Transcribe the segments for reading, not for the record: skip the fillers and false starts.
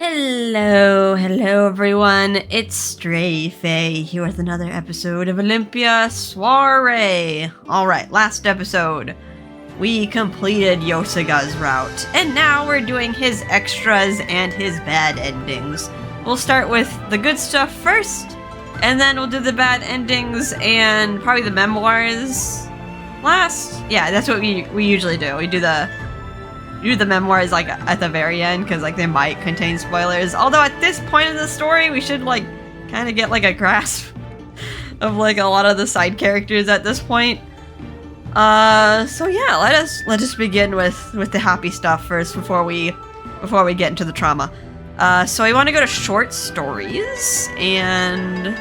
Hello everyone, it's Stray Faye here with another episode of Olympia Soiree. Alright, last episode, we completed Yosuga's route, and now we're doing his extras and his bad endings. We'll start with the good stuff first, and then we'll do the bad endings and probably the memoirs last. Yeah, that's what we usually do. We do the memoirs like at the very end because like they might contain spoilers, although at this point in the story we should like kind of get like a grasp of like a lot of the side characters at this point. So yeah, let us begin with the happy stuff first before we get into the trauma. So I want to go to short stories and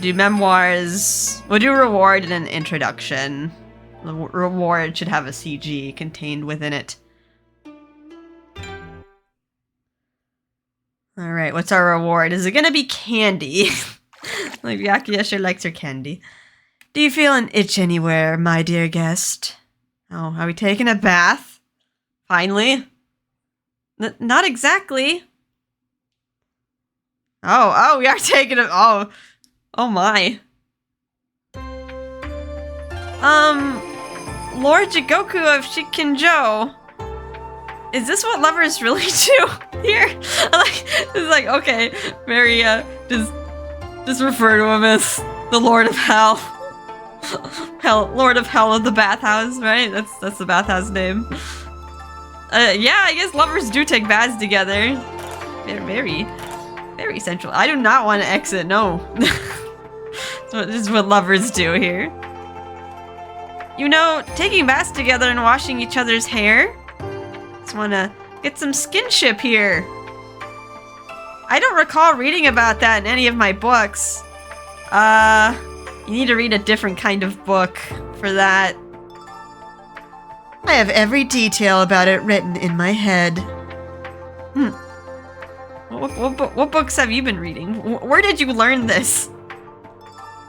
do memoirs. We'll do reward and an introduction. The reward should have a CG contained within it. Alright, what's our reward? Is it gonna be candy? Like, Byakuya sure likes her candy. Do you feel an itch anywhere, my dear guest? Oh, are we taking a bath? Finally? Not exactly. Oh, we are taking a... Oh my. Lord Jigoku of Shikinjo. Is this what lovers really do here? It's like, okay, Mary, just refer to him as the Lord of Hell. Lord of Hell of the bathhouse, right? That's the bathhouse name. Yeah, I guess lovers do take baths together. They're very central. I do not want to exit, no. This is what lovers do here. You know, taking baths together and washing each other's hair? Just wanna get some skinship here. I don't recall reading about that in any of my books. You need to read a different kind of book for that. I have every detail about it written in my head. What books have you been reading? Where did you learn this?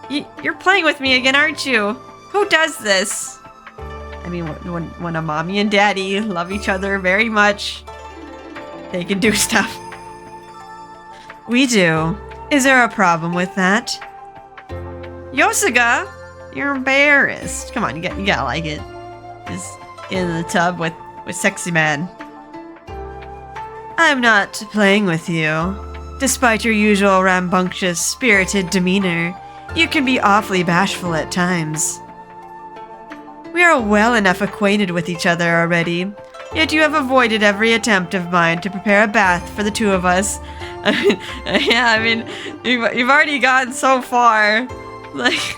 You're playing with me again, aren't you? Who does this? I mean, when a mommy and daddy love each other very much, they can do stuff. We do. Is there a problem with that? Yosuga, you're embarrassed. Come on, you gotta like it. Just in the tub with sexy man. I'm not playing with you. Despite your usual rambunctious, spirited demeanor, you can be awfully bashful at times. We are well enough acquainted with each other already, yet you have avoided every attempt of mine to prepare a bath for the two of us. You've already gotten so far. Like,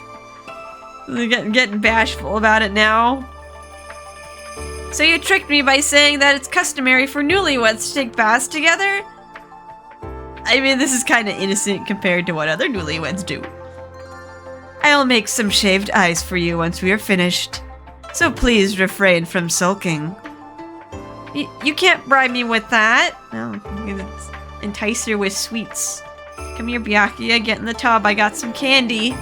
getting bashful about it now. So you tricked me by saying that it's customary for newlyweds to take baths together? I mean, this is kind of innocent compared to what other newlyweds do. I'll make some shaved ice for you once we are finished. So please refrain from sulking. You can't bribe me with that. No, I'm gonna entice her with sweets. Come here, Byakuya, get in the tub. I got some candy.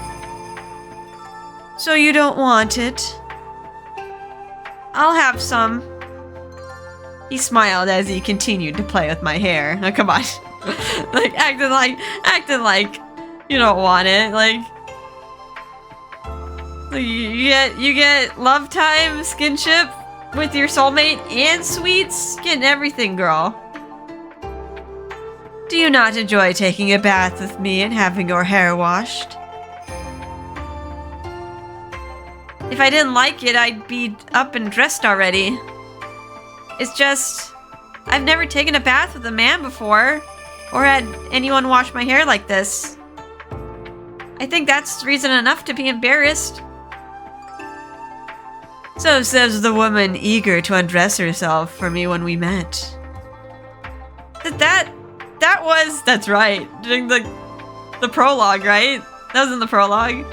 So you don't want it? I'll have some. He smiled as he continued to play with my hair. Now, come on. Like, acting like you don't want it. Like, you get love time, skinship with your soulmate, and sweets. Getting everything, girl. Do you not enjoy taking a bath with me and having your hair washed? If I didn't like it, I'd be up and dressed already. It's just, I've never taken a bath with a man before, or had anyone wash my hair like this. I think that's reason enough to be embarrassed. So says the woman eager to undress herself for me when we met. That's right. During the prologue, right? That was in the prologue.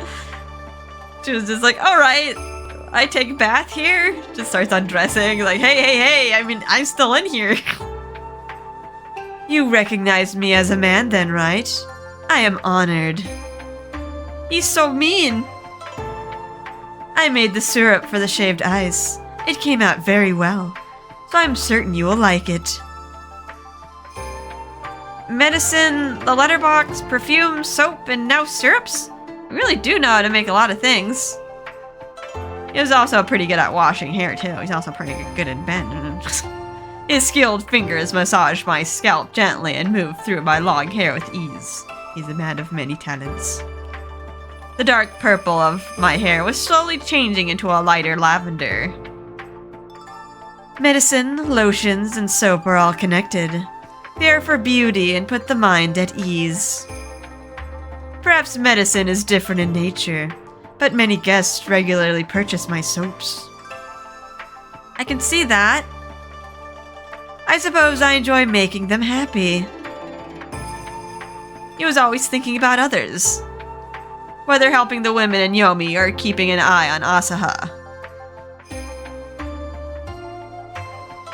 She was just like, alright, I take a bath here. Just starts undressing, like, hey, I mean, I'm still in here. You recognize me as a man then, right? I am honored. He's so mean. I made the syrup for the shaved ice. It came out very well, so I'm certain you will like it. medicine, the letterbox, perfume, soap, and now syrups? I really do know how to make a lot of things. He was also pretty good at washing hair, too. He's also pretty good at bending. His skilled fingers massaged my scalp gently and moved through my long hair with ease. He's a man of many talents. The dark purple of my hair was slowly changing into a lighter lavender. Medicine, lotions, and soap are all connected. They are for beauty and put the mind at ease. Perhaps medicine is different in nature, but many guests regularly purchase my soaps. I can see that. I suppose I enjoy making them happy. He was always thinking about others, whether helping the women in Yomi or keeping an eye on Asaha.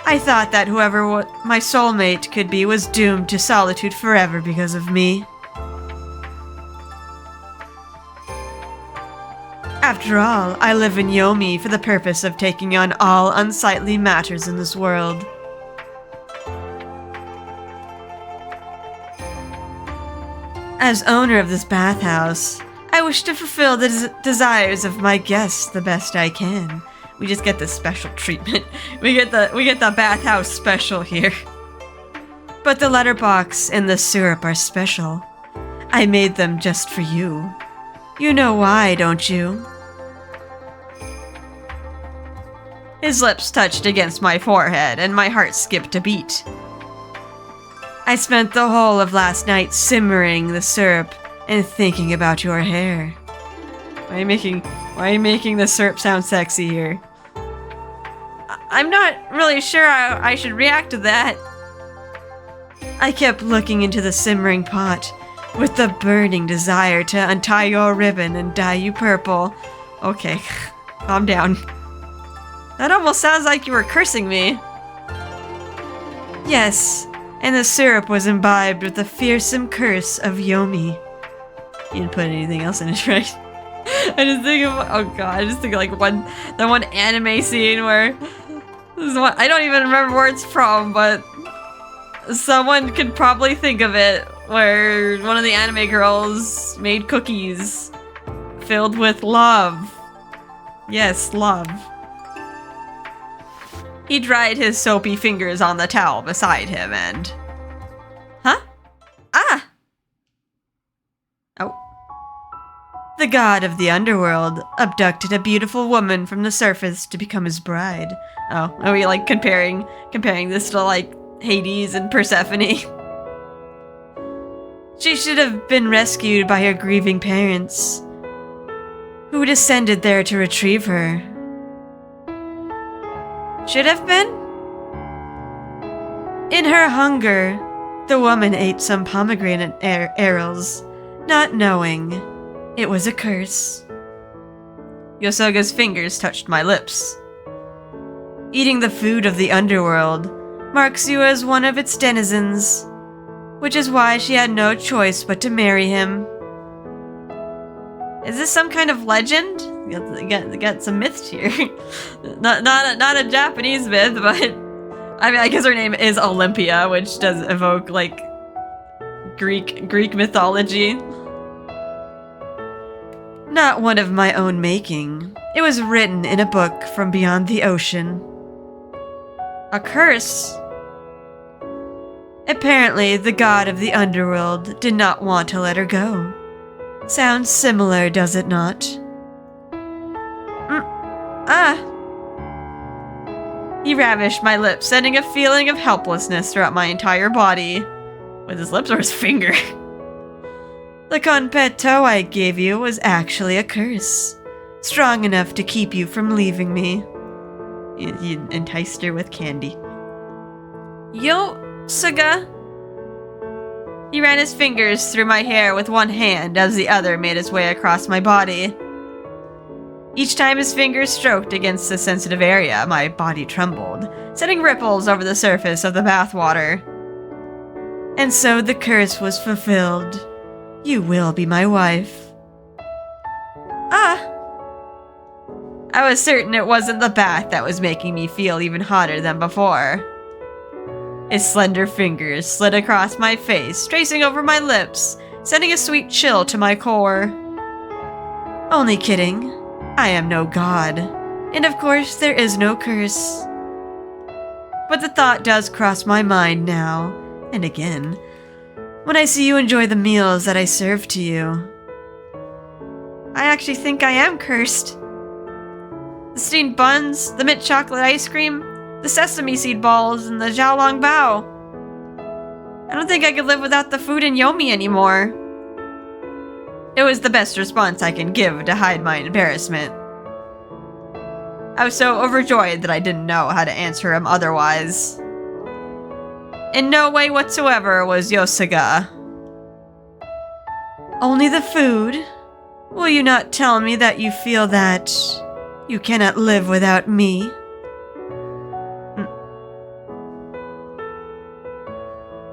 I thought that whoever my soulmate could be was doomed to solitude forever because of me. After all, I live in Yomi for the purpose of taking on all unsightly matters in this world. As owner of this bathhouse, I wish to fulfill the desires of my guests the best I can. We just get this special treatment. We get the bathhouse special here. But the letterbox and the syrup are special. I made them just for you. You know why, don't you? His lips touched against my forehead, and my heart skipped a beat. I spent the whole of last night simmering the syrup and thinking about your hair. Why are you making the syrup sound sexy here? I'm not really sure how I should react to that. I kept looking into the simmering pot with the burning desire to untie your ribbon and dye you purple. Okay, calm down. That almost sounds like you were cursing me. Yes, and the syrup was imbibed with the fearsome curse of Yomi. You didn't put anything else in it, right? I just think of, oh god, I just think of like that one anime scene where, this is one, I don't even remember where it's from, but someone could probably think of it, where one of the anime girls made cookies filled with love. Yes, love. He dried his soapy fingers on the towel beside him and... Huh? Ah! Oh. The god of the underworld abducted a beautiful woman from the surface to become his bride. Oh, are we like comparing this to like Hades and Persephone? She should have been rescued by her grieving parents, who descended there to retrieve her. Should have been? In her hunger, the woman ate some pomegranate arrows, not knowing it was a curse. Yosuga's fingers touched my lips. Eating the food of the underworld marks you as one of its denizens, which is why she had no choice but to marry him. Is this some kind of legend? You got some myths here. not a Japanese myth, but I mean, I guess her name is Olympia, which does evoke like Greek mythology. Not one of my own making. It was written in a book from beyond the ocean. A curse? Apparently, the god of the underworld did not want to let her go. Sounds similar, does it not? He ravished my lips, sending a feeling of helplessness throughout my entire body. With his lips or his finger? The conpetto I gave you was actually a curse. Strong enough to keep you from leaving me. He enticed her with candy. Yosuga. He ran his fingers through my hair with one hand as the other made its way across my body. Each time his fingers stroked against the sensitive area, my body trembled, sending ripples over the surface of the bathwater. And so the curse was fulfilled. You will be my wife. I was certain it wasn't the bath that was making me feel even hotter than before. His slender fingers slid across my face, tracing over my lips, sending a sweet chill to my core. Only kidding. I am no god. And of course, there is no curse. But the thought does cross my mind now, and again, when I see you enjoy the meals that I serve to you. I actually think I am cursed. The steamed buns, the mint chocolate ice cream, the sesame seed balls, and the xiaolong bao. I don't think I could live without the food in Yomi anymore. It was the best response I can give to hide my embarrassment. I was so overjoyed that I didn't know how to answer him otherwise. In no way whatsoever was Yosuga. Only the food? Will you not tell me that you feel that you cannot live without me?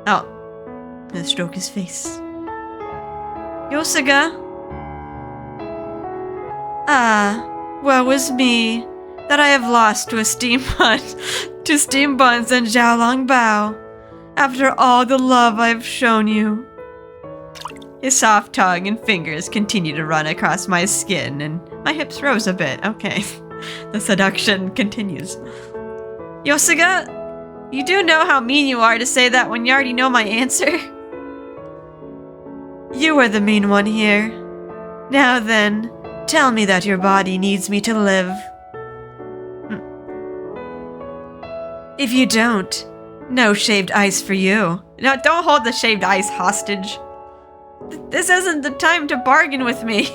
Oh. I'm gonna stroke his face. Yosuga? Ah, woe is me, that I have lost to a steam bun, to steam buns and xiaolong bao, after all the love I've shown you. His soft tongue and fingers continue to run across my skin, and my hips rose a bit. Okay, the seduction continues. Yosuga, you do know how mean you are to say that when you already know my answer? You are the mean one here. Now then, tell me that your body needs me to live. If you don't, no shaved ice for you. No, don't hold the shaved ice hostage. This isn't the time to bargain with me.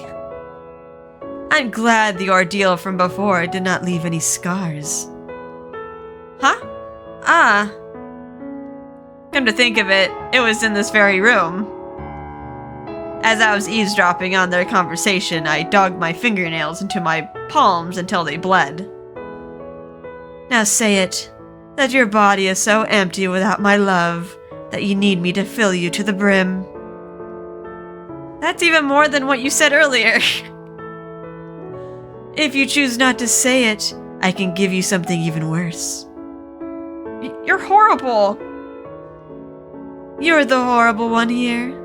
I'm glad the ordeal from before did not leave any scars. Huh? Ah. Come to think of it, it was in this very room. As I was eavesdropping on their conversation, I dug my fingernails into my palms until they bled. Now say it, that your body is so empty without my love that you need me to fill you to the brim. That's even more than what you said earlier. If you choose not to say it, I can give you something even worse. You're horrible. You're the horrible one here.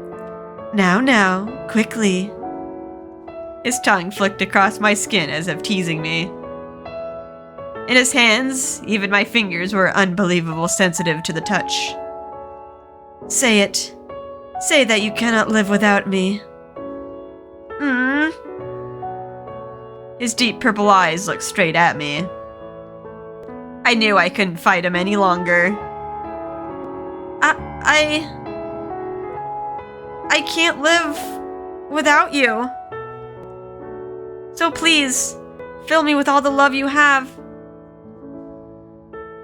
Now, quickly. His tongue flicked across my skin as if teasing me. In his hands, even my fingers were unbelievably sensitive to the touch. Say it. Say that you cannot live without me. His deep purple eyes looked straight at me. I knew I couldn't fight him any longer. I can't live without you. So please, fill me with all the love you have.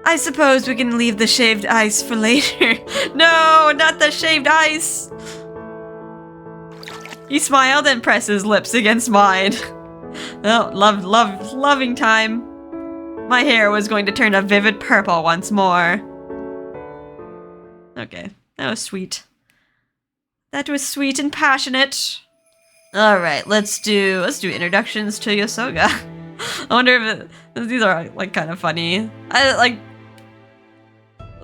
I suppose we can leave the shaved ice for later. No, not the shaved ice. He smiled and pressed his lips against mine. Oh, loving time. My hair was going to turn a vivid purple once more. Okay, that was sweet. That was sweet and passionate. Alright, let's do introductions to Yosuga. I wonder if these are like kind of funny. I like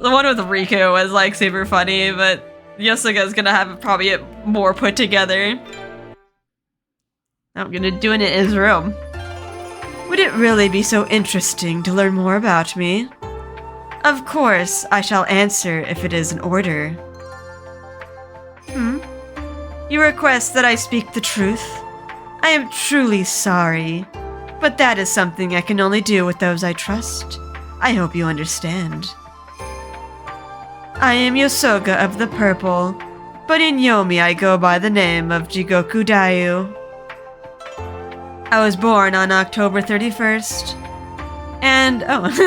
the one with Riku was like super funny, but Yosuga's gonna have probably it more put together. I'm gonna do it in his room. Would it really be so interesting to learn more about me? Of course, I shall answer if it is in order. You request that I speak the truth? I am truly sorry, but that is something I can only do with those I trust. I hope you understand. I am Yosuga of the Purple, but in Yomi I go by the name of Jigoku Dayu. I was born on October 31st, and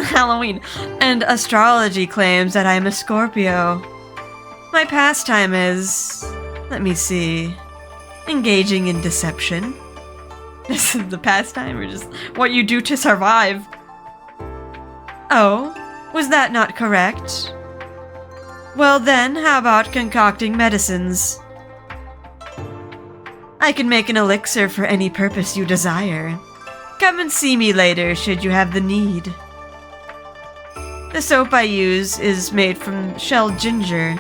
Halloween, and astrology claims that I am a Scorpio. My pastime is, let me see, engaging in deception. This is the pastime, or just what you do to survive? Oh, was that not correct? Well then, how about concocting medicines? I can make an elixir for any purpose you desire. Come and see me later should you have the need. The soap I use is made from shelled ginger.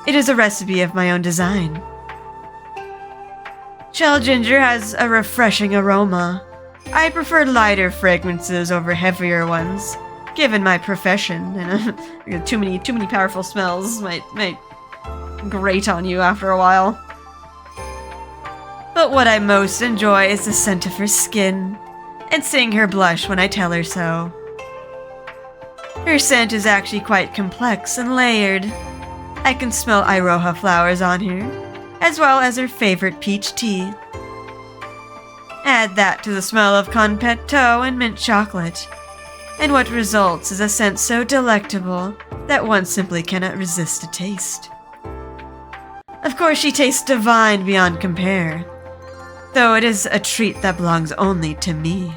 It is a recipe of my own design. Shelled ginger has a refreshing aroma. I prefer lighter fragrances over heavier ones, given my profession, and too many powerful smells might grate on you after a while. But what I most enjoy is the scent of her skin, and seeing her blush when I tell her so. Her scent is actually quite complex and layered. I can smell iroha flowers on her, as well as her favorite peach tea. Add that to the smell of confetto and mint chocolate, and what results is a scent so delectable that one simply cannot resist a taste. Of course, she tastes divine beyond compare, though it is a treat that belongs only to me.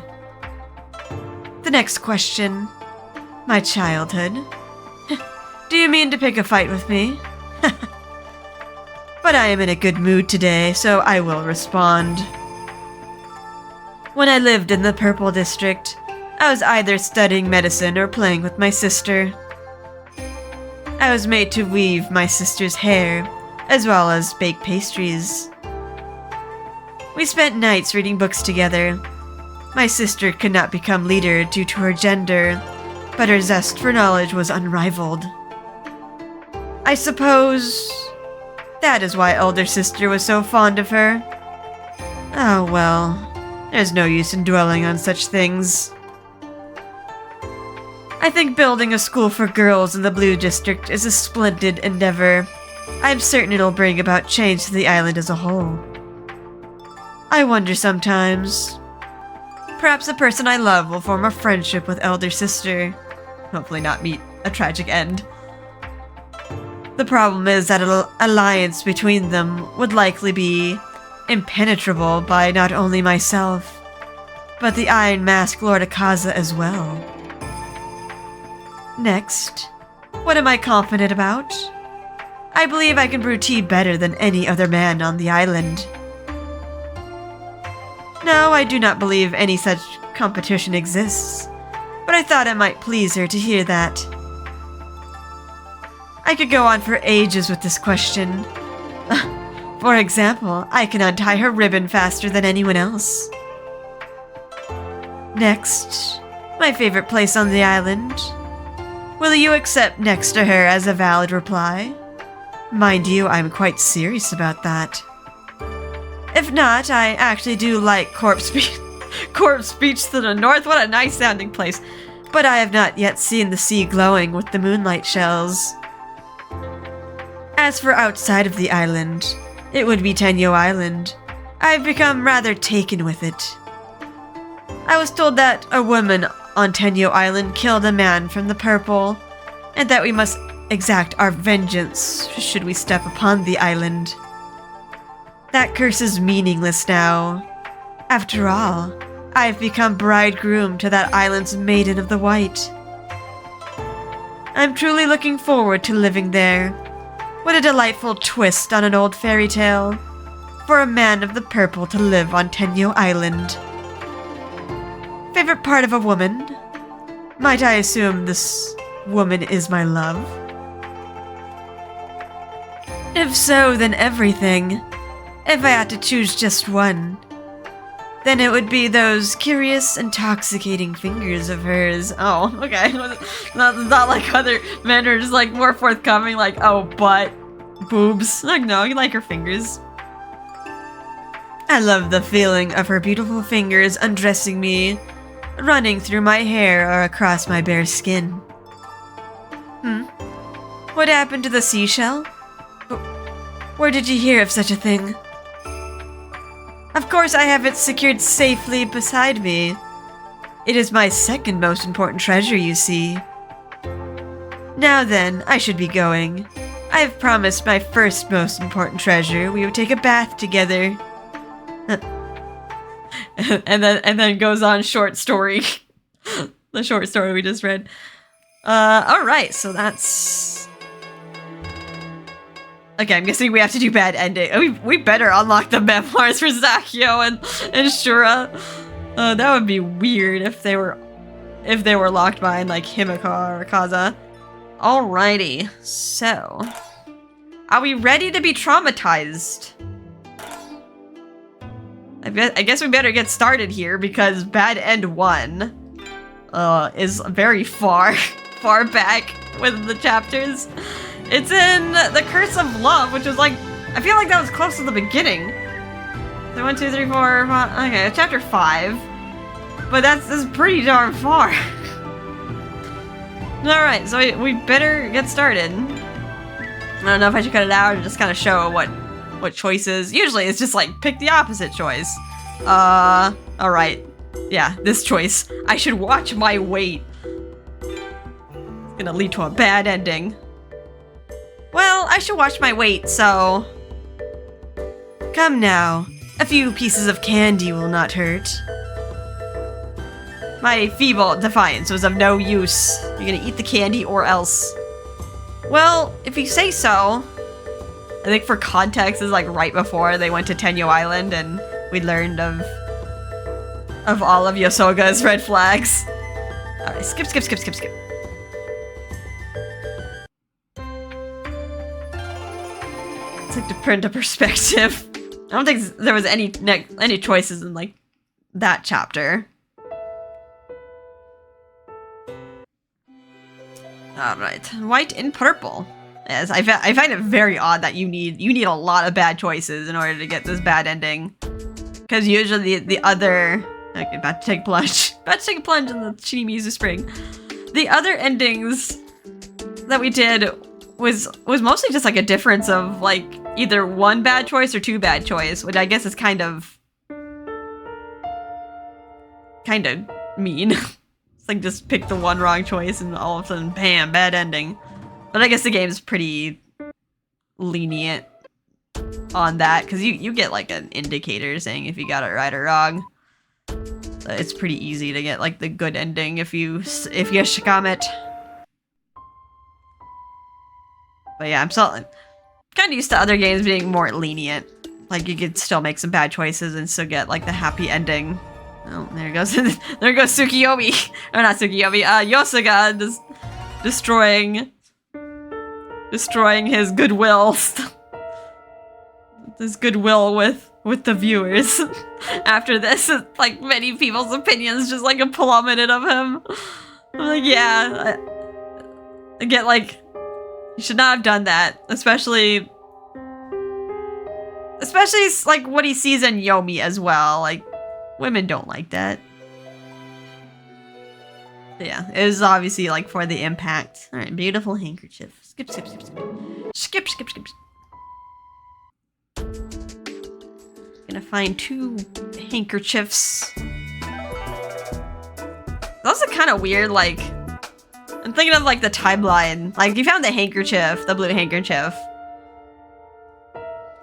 The next question. My childhood. Do you mean to pick a fight with me? But I am in a good mood today, so I will respond. When I lived in the Purple District, I was either studying medicine or playing with my sister. I was made to weave my sister's hair, as well as bake pastries. We spent nights reading books together. My sister could not become leader due to her gender, but her zest for knowledge was unrivaled. I suppose that is why elder sister was so fond of her. Oh well, there's no use in dwelling on such things. I think building a school for girls in the Blue District is a splendid endeavor. I'm certain it'll bring about change to the island as a whole. I wonder sometimes. Perhaps the person I love will form a friendship with elder sister. Hopefully not meet a tragic end. The problem is that an alliance between them would likely be impenetrable by not only myself, but the Iron Mask Lord Akaza as well. Next, what am I confident about? I believe I can brew tea better than any other man on the island. No, I do not believe any such competition exists, but I thought it might please her to hear that. I could go on for ages with this question. For example, I can untie her ribbon faster than anyone else. Next, my favorite place on the island. Will you accept next to her as a valid reply? Mind you, I'm quite serious about that. If not, I actually do like Corpse Beach to the north. What a nice sounding place. But I have not yet seen the sea glowing with the moonlight shells. As for outside of the island, it would be Tenyo Island. I've become rather taken with it. I was told that a woman on Tenyo Island killed a man from the Purple, and that we must exact our vengeance should we step upon the island. That curse is meaningless now. After all, I've become bridegroom to that island's Maiden of the White. I'm truly looking forward to living there. What a delightful twist on an old fairy tale, for a man of the Purple to live on Tenyo Island. Favorite part of a woman? Might I assume this woman is my love? If so, then everything. If I had to choose just one, then it would be those curious, intoxicating fingers of hers. Oh, okay. Not like other men are just like more forthcoming, like, oh, butt, boobs. Like, no, you like her fingers. I love the feeling of her beautiful fingers undressing me, running through my hair or across my bare skin. What happened to the seashell? Where did you hear of such a thing? Of course, I have it secured safely beside me. It is my second most important treasure, you see. Now then, I should be going. I have promised my first most important treasure we would take a bath together. and then goes on short story. The short story we just read. Alright, so that's... Okay, I'm guessing we have to do bad ending. We better unlock the memoirs for Zakio and Shura. That would be weird if they were if they were locked behind like Himiko or Kaza. Alrighty, so are we ready to be traumatized? I guess we better get started here because Bad End 1 is very far back with the chapters. It's in The Curse of Love, which is like, I feel like that was close to the beginning. So 1, 2, 3, 4, 5, okay, chapter 5. But that's pretty darn far. Alright, so we better get started. I don't know if I should cut it out or just kind of show what choices. Usually it's just like, pick the opposite choice. Alright. Yeah, this choice. I should watch my weight. It's gonna lead to a bad ending. Well, I should watch my weight, so... Come now. A few pieces of candy will not hurt. My feeble defiance was of no use. You're gonna eat the candy or else. Well, if you say so. I think for context, is like right before they went to Tenyo Island and we learned of all of Yosuga's red flags. Alright, skip. It's like to print a perspective. I don't think there was any choices in like that chapter. Alright, white and purple. Yes, I find it very odd that you need a lot of bad choices in order to get this bad ending. Because usually the other... Okay, about to take a plunge. About to take a plunge in the Shinimizu Spring. The other endings that we did was mostly just like a difference of like either one bad choice or two bad choice, which I guess is kind of mean. It's like just pick the one wrong choice and all of a sudden, bam, bad ending. But I guess the game's pretty lenient on that, because you get like an indicator saying if you got it right or wrong. So it's pretty easy to get like the good ending if you shikam it. But yeah, I'm still kind of used to other games being more lenient. Like you could still make some bad choices and still get like the happy ending. Oh, there goes there goes Tsukiyomi. Or not Tsukiyomi, Yosuga just destroying his goodwill. His goodwill with the viewers. After this, like many people's opinions just like plummeted of him. I'm like, yeah, I get like, you should not have done that, especially like what he sees in Yomi as well. Like, women don't like that. But yeah, it was obviously like for the impact. All right, beautiful handkerchief. Skip. Gonna find 2 handkerchiefs. Those are kind of weird, like, I'm thinking of like the timeline. Like, you found the handkerchief, the blue handkerchief.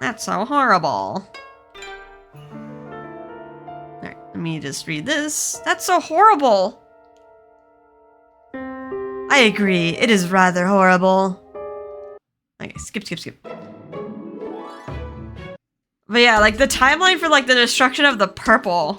That's so horrible. Alright, let me just read this. That's so horrible. I agree, it is rather horrible. Okay, skip. But yeah, like the timeline for like the destruction of the purple.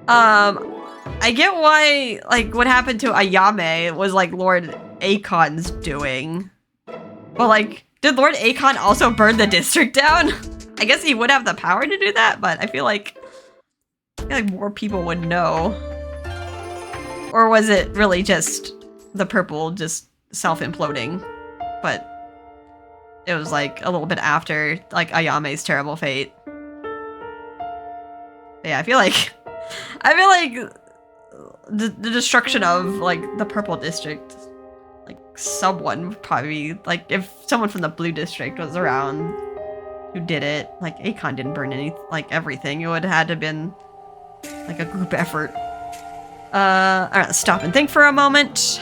I get why like what happened to Ayame was like Lord Akon's doing. But like, did Lord Akon also burn the district down? I guess he would have the power to do that, but I feel like more people would know. Or was it really just the purple just self-imploding? But it was like a little bit after like Ayame's terrible fate. Yeah, I feel like the destruction of like the purple district, like someone would probably, like if someone from the blue district was around who did it, like Akon didn't burn everything. It would have had to have been like a group effort. Alright, let's stop and think for a moment.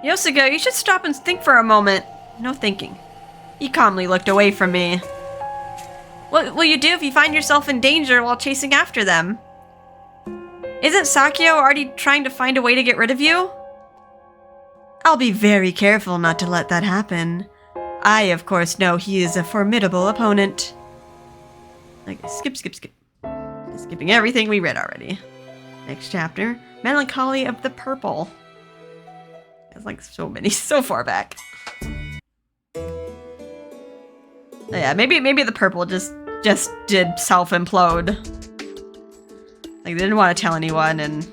Yosuga, you should stop and think for a moment. No thinking. He calmly looked away from me. What will you do if you find yourself in danger while chasing after them? Isn't Sakyo already trying to find a way to get rid of you? I'll be very careful not to let that happen. I, of course, know he is a formidable opponent. Okay, skip. Skipping everything we read already. Next chapter. Melancholy of the Purple. It's like so many, so far back. Oh, yeah, maybe the purple just did self-implode. Like, they didn't want to tell anyone, and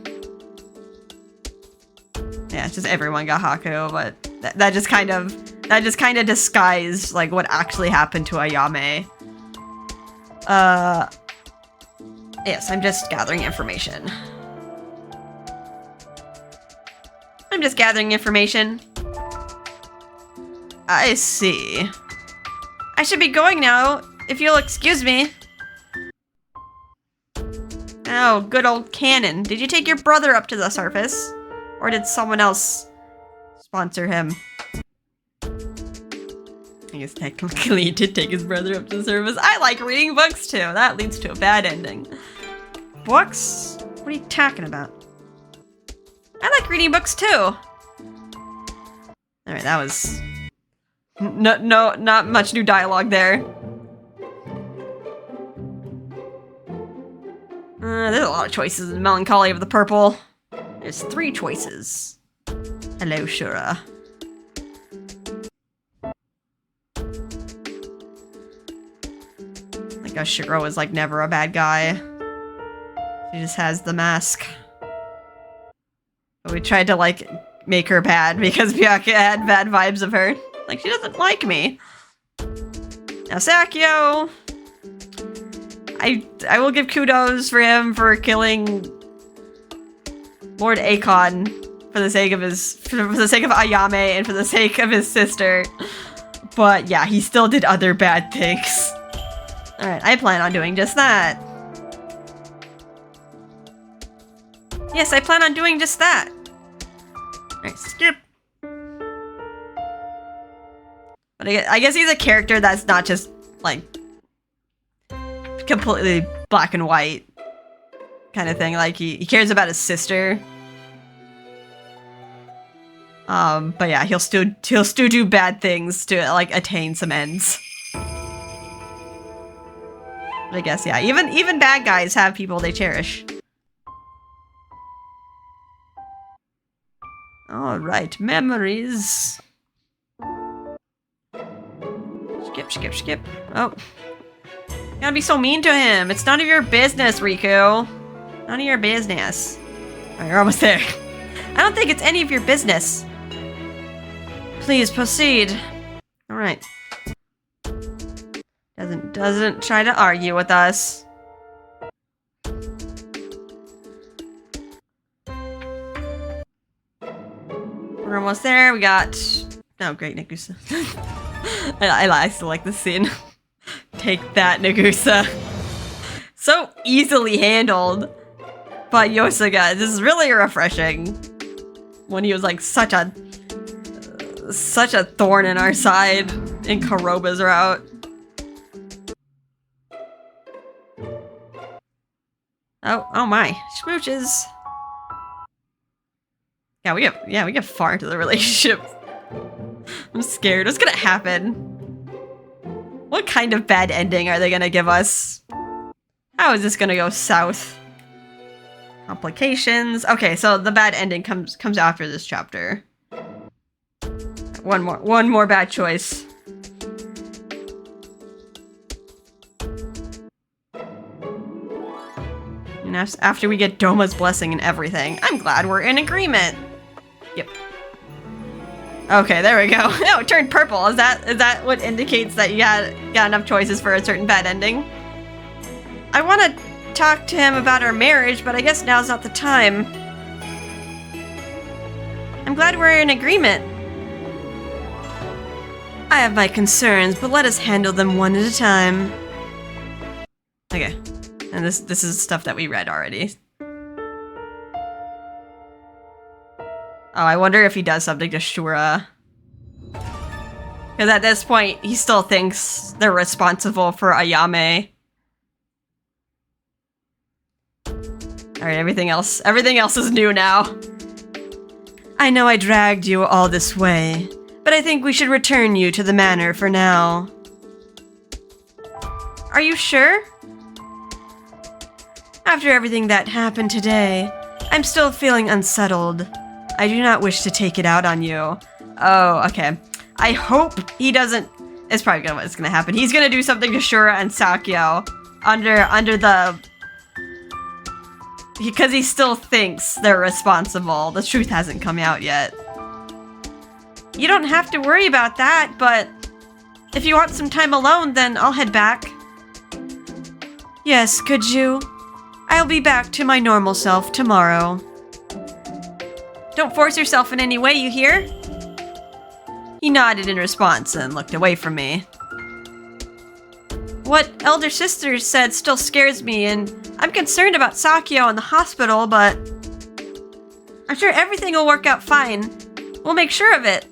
yeah, it's just everyone got Haku, but that just kind of disguised like what actually happened to Ayame. Yes, I'm just gathering information. I see. I should be going now, if you'll excuse me. Oh, good old Cannon. Did you take your brother up to the surface? Or did someone else sponsor him? I guess technically he did take his brother up to the surface. I like reading books too. That leads to a bad ending. Books? What are you talking about? I like reading books too. Alright, that was... No, not much new dialogue there. There's a lot of choices in Melancholy of the Purple. There's 3 choices. Hello, Shura. Like how Shura was like never a bad guy. She just has the mask. But we tried to like make her bad because Byakuya had bad vibes of her. Like, she doesn't like me. Now, Sakyo. I will give kudos for him for killing Lord Akon for the sake of Ayame and for the sake of his sister. But yeah, he still did other bad things. Alright, I plan on doing just that. Yes, I plan on doing just that. Alright, skip. But I guess he's a character that's not just, like, completely black and white kind of thing. Like, he cares about his sister. But yeah, he'll still do bad things to, like, attain some ends. But I guess, yeah, even bad guys have people they cherish. Alright, memories. Skip. Oh. You gotta be so mean to him. It's none of your business, Riku. None of your business. Oh, you're almost there. I don't think it's any of your business. Please proceed. Alright. Doesn't try to argue with us. We're almost there. We got... Oh, great, Nagusa. I still like this scene. Take that, Nagusa. So easily handled by Yosuga. This is really refreshing. When he was like such a thorn in our side in Karoba's route. Oh my, smooches. Yeah, we get far into the relationship. I'm scared. What's gonna happen? What kind of bad ending are they gonna give us? How is this gonna go south? Complications. Okay, so the bad ending comes after this chapter. One more bad choice. And after we get Doma's blessing and everything, I'm glad we're in agreement. Yep. Okay, there we go. Oh, it turned purple. Is that what indicates that you got enough choices for a certain bad ending? I want to talk to him about our marriage, but I guess now's not the time. I'm glad we're in agreement. I have my concerns, but let us handle them one at a time. Okay. And this is stuff that we read already. Oh, I wonder if he does something to Shura. Because at this point, he still thinks they're responsible for Ayame. Alright, everything else is new now. I know I dragged you all this way, but I think we should return you to the manor for now. Are you sure? After everything that happened today, I'm still feeling unsettled. I do not wish to take it out on you. Oh, okay. I hope he doesn't... It's probably what's gonna happen. He's gonna do something to Shura and Sakyo under the... Because he still thinks they're responsible. The truth hasn't come out yet. You don't have to worry about that, but if you want some time alone, then I'll head back. Yes, could you? I'll be back to my normal self tomorrow. Don't force yourself in any way, you hear? He nodded in response and looked away from me. What Elder Sister said still scares me, and I'm concerned about Sakyo in the hospital, but I'm sure everything will work out fine. We'll make sure of it.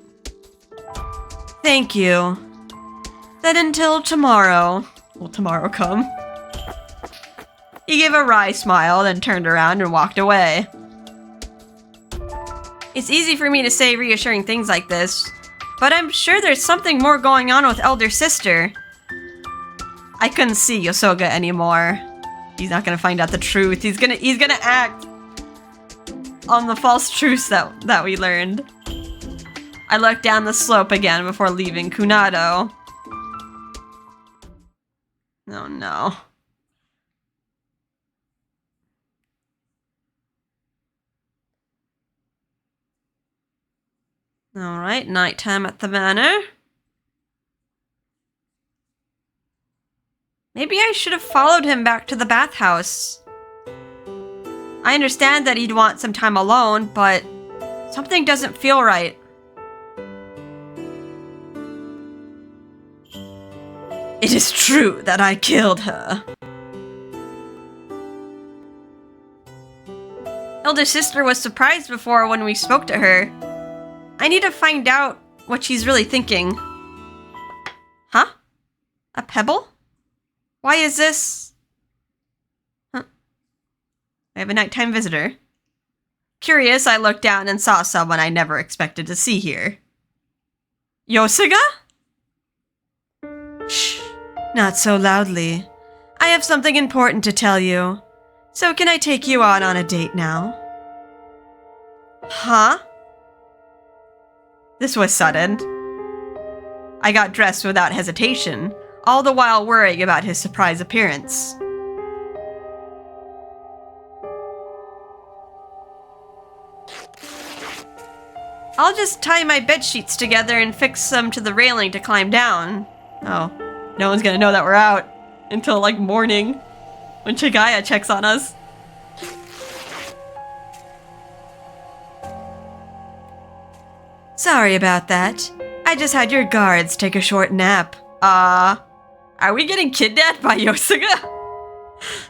Thank you. Then until tomorrow. Will tomorrow come? He gave a wry smile, then turned around and walked away. It's easy for me to say reassuring things like this, but I'm sure there's something more going on with Elder Sister. I couldn't see Yosuga anymore. He's not gonna find out the truth. He's gonna act on the false truths that we learned. I looked down the slope again before leaving Kunado. Oh no. Alright, nighttime at the manor. Maybe I should have followed him back to the bathhouse. I understand that he'd want some time alone, but something doesn't feel right. It is true that I killed her. Elder Sister was surprised before when we spoke to her. I need to find out what she's really thinking. Huh? A pebble? Why is this? Huh. I have a nighttime visitor. Curious, I looked down and saw someone I never expected to see here. Yosuga? Shh, not so loudly. I have something important to tell you. So can I take you out on a date now? Huh? This was sudden. I got dressed without hesitation, all the while worrying about his surprise appearance. I'll just tie my bed sheets together and fix them to the railing to climb down. Oh, no one's gonna know that we're out until like morning when Chigaya checks on us. Sorry about that. I just had your guards take a short nap. Are we getting kidnapped by Yosuga?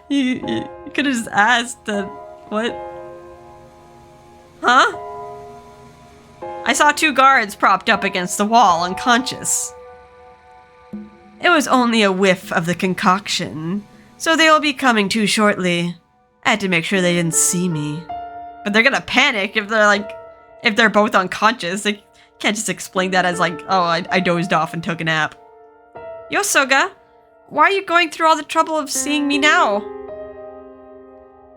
You could have just asked what? Huh? I saw two guards propped up against the wall, unconscious. It was only a whiff of the concoction, so they will be coming too shortly. I had to make sure they didn't see me. But they're gonna panic if they're both unconscious. They can't just explain that as like, oh, I dozed off and took a nap. Yosuga, why are you going through all the trouble of seeing me now?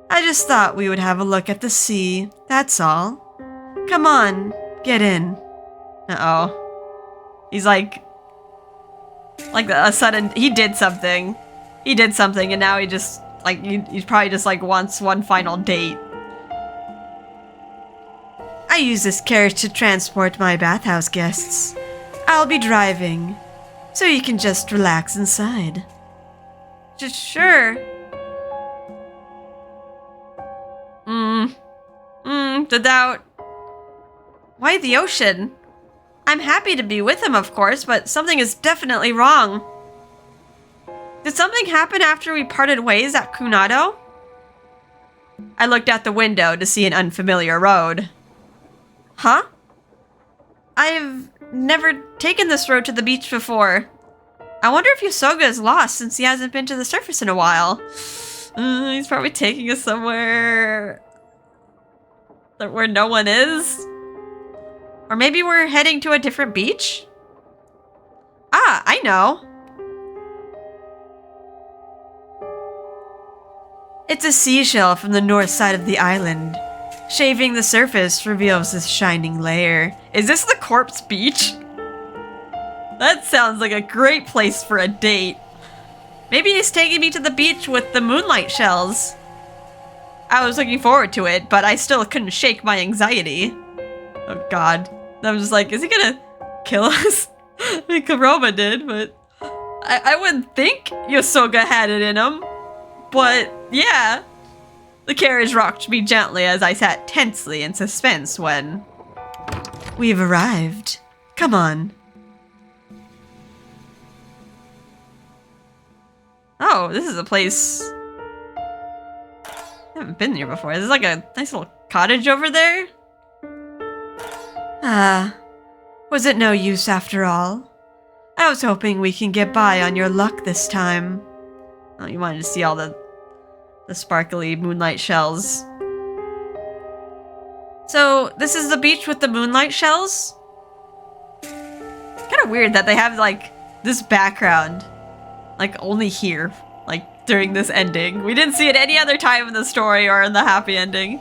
I just thought we would have a look at the sea, that's all. Come on, get in. Uh-oh. He's like a sudden, he did something. He did something and now he just, like, he's probably just like wants one final date. I use this carriage to transport my bathhouse guests. I'll be driving, so you can just relax inside. Just sure. The doubt. Why the ocean? I'm happy to be with him, of course, but something is definitely wrong. Did something happen after we parted ways at Kunado? I looked out the window to see an unfamiliar road. Huh? I've never taken this road to the beach before. I wonder if Yosuga is lost since he hasn't been to the surface in a while. He's probably taking us somewhere where no one is. Or maybe we're heading to a different beach? Ah, I know. It's a seashell from the north side of the island. Shaving the surface reveals this shining layer. Is this the corpse beach? That sounds like a great place for a date. Maybe he's taking me to the beach with the moonlight shells. I was looking forward to it, but I still couldn't shake my anxiety. Oh god. I'm just like, is he gonna kill us? I mean, Kuroma did, but I wouldn't think Yosuga had it in him. But yeah. The carriage rocked me gently as I sat tensely in suspense when... We've arrived. Come on. Oh, this is a place... I haven't been here before. There's like a nice little cottage over there. Ah, was it no use after all? I was hoping we can get by on your luck this time. Oh, you wanted to see all the sparkly moonlight shells. So, this is the beach with the moonlight shells? Kind of weird that they have, like, this background. Like, only here. Like, during this ending. We didn't see it any other time in the story or in the happy ending.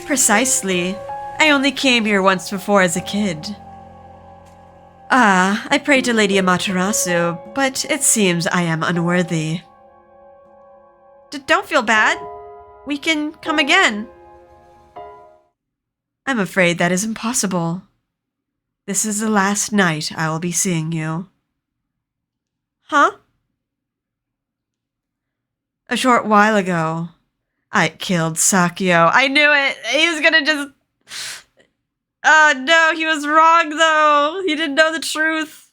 Precisely. I only came here once before as a kid. Ah, I prayed to Lady Amaterasu, but it seems I am unworthy. Don't feel bad. We can come again. I'm afraid that is impossible. This is the last night I will be seeing you. Huh? A short while ago, I killed Sakyo. I knew it! He was gonna just... Oh no, he was wrong though! He didn't know the truth.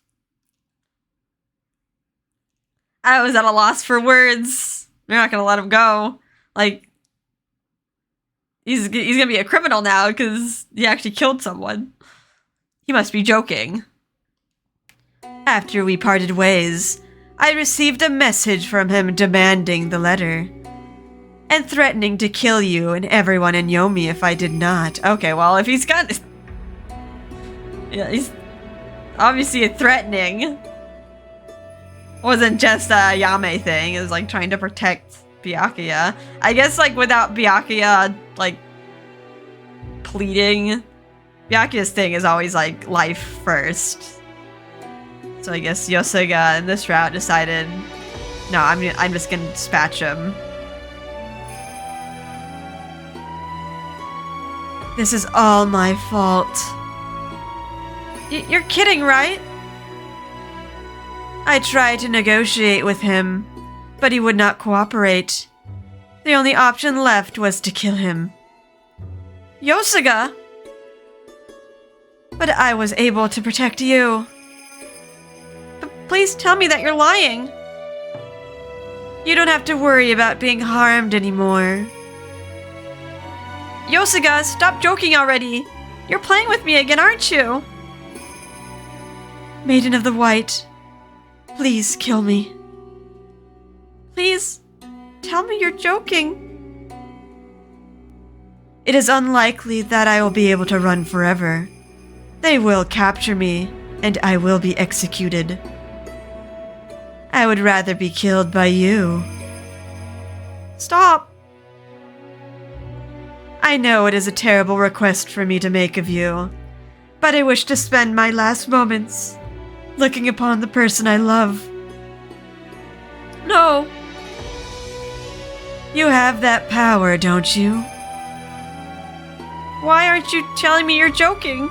I was at a loss for words. They're not gonna let him go. Like, he's gonna be a criminal now because he actually killed someone. He must be joking. After we parted ways, I received a message from him demanding the letter and threatening to kill you and everyone in Yomi if I did not. Okay, well, if he's got... Yeah, he's obviously threatening. Wasn't just a Yame thing. It was like trying to protect Byakuya. I guess like without Byakuya like pleading, Byakuya's thing is always like life first. So I guess Yosuga in this route decided, no, I'm just gonna dispatch him. This is all my fault. You're kidding, right? I tried to negotiate with him, but he would not cooperate. The only option left was to kill him. Yosuga! But I was able to protect you. Please tell me that you're lying. You don't have to worry about being harmed anymore. Yosuga, stop joking already. You're playing with me again, aren't you? Maiden of the White, please kill me. Please, tell me you're joking. It is unlikely that I will be able to run forever. They will capture me, and I will be executed. I would rather be killed by you. Stop. I know it is a terrible request for me to make of you, but I wish to spend my last moments looking upon the person I love. No. You have that power, don't you? Why aren't you telling me you're joking?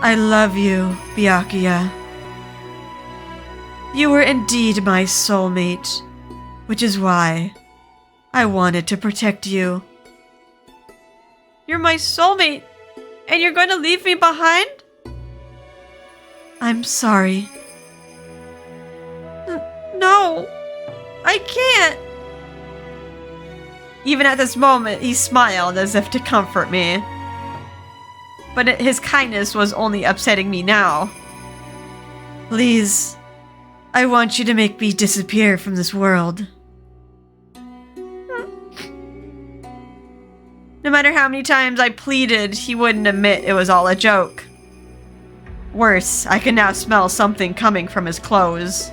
I love you, Byakuya. You were indeed my soulmate, which is why I wanted to protect you. You're my soulmate, and you're going to leave me behind? I'm sorry. No, I can't. Even at this moment, he smiled as if to comfort me. But his kindness was only upsetting me now. Please, I want you to make me disappear from this world. No matter how many times I pleaded, he wouldn't admit it was all a joke. Worse, I can now smell something coming from his clothes.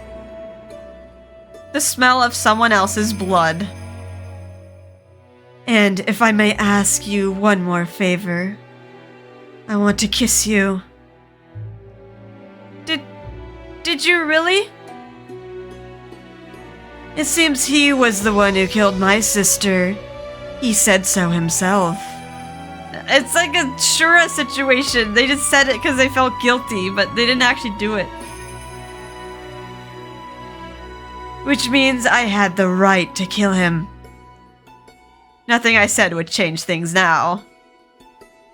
the smell of someone else's blood. And if I may ask you one more favor, I want to kiss you. Did you really? It seems he was the one who killed my sister. He said so himself. It's like a Shura situation. They just said it because they felt guilty, but they didn't actually do it. Which means I had the right to kill him. Nothing I said would change things now.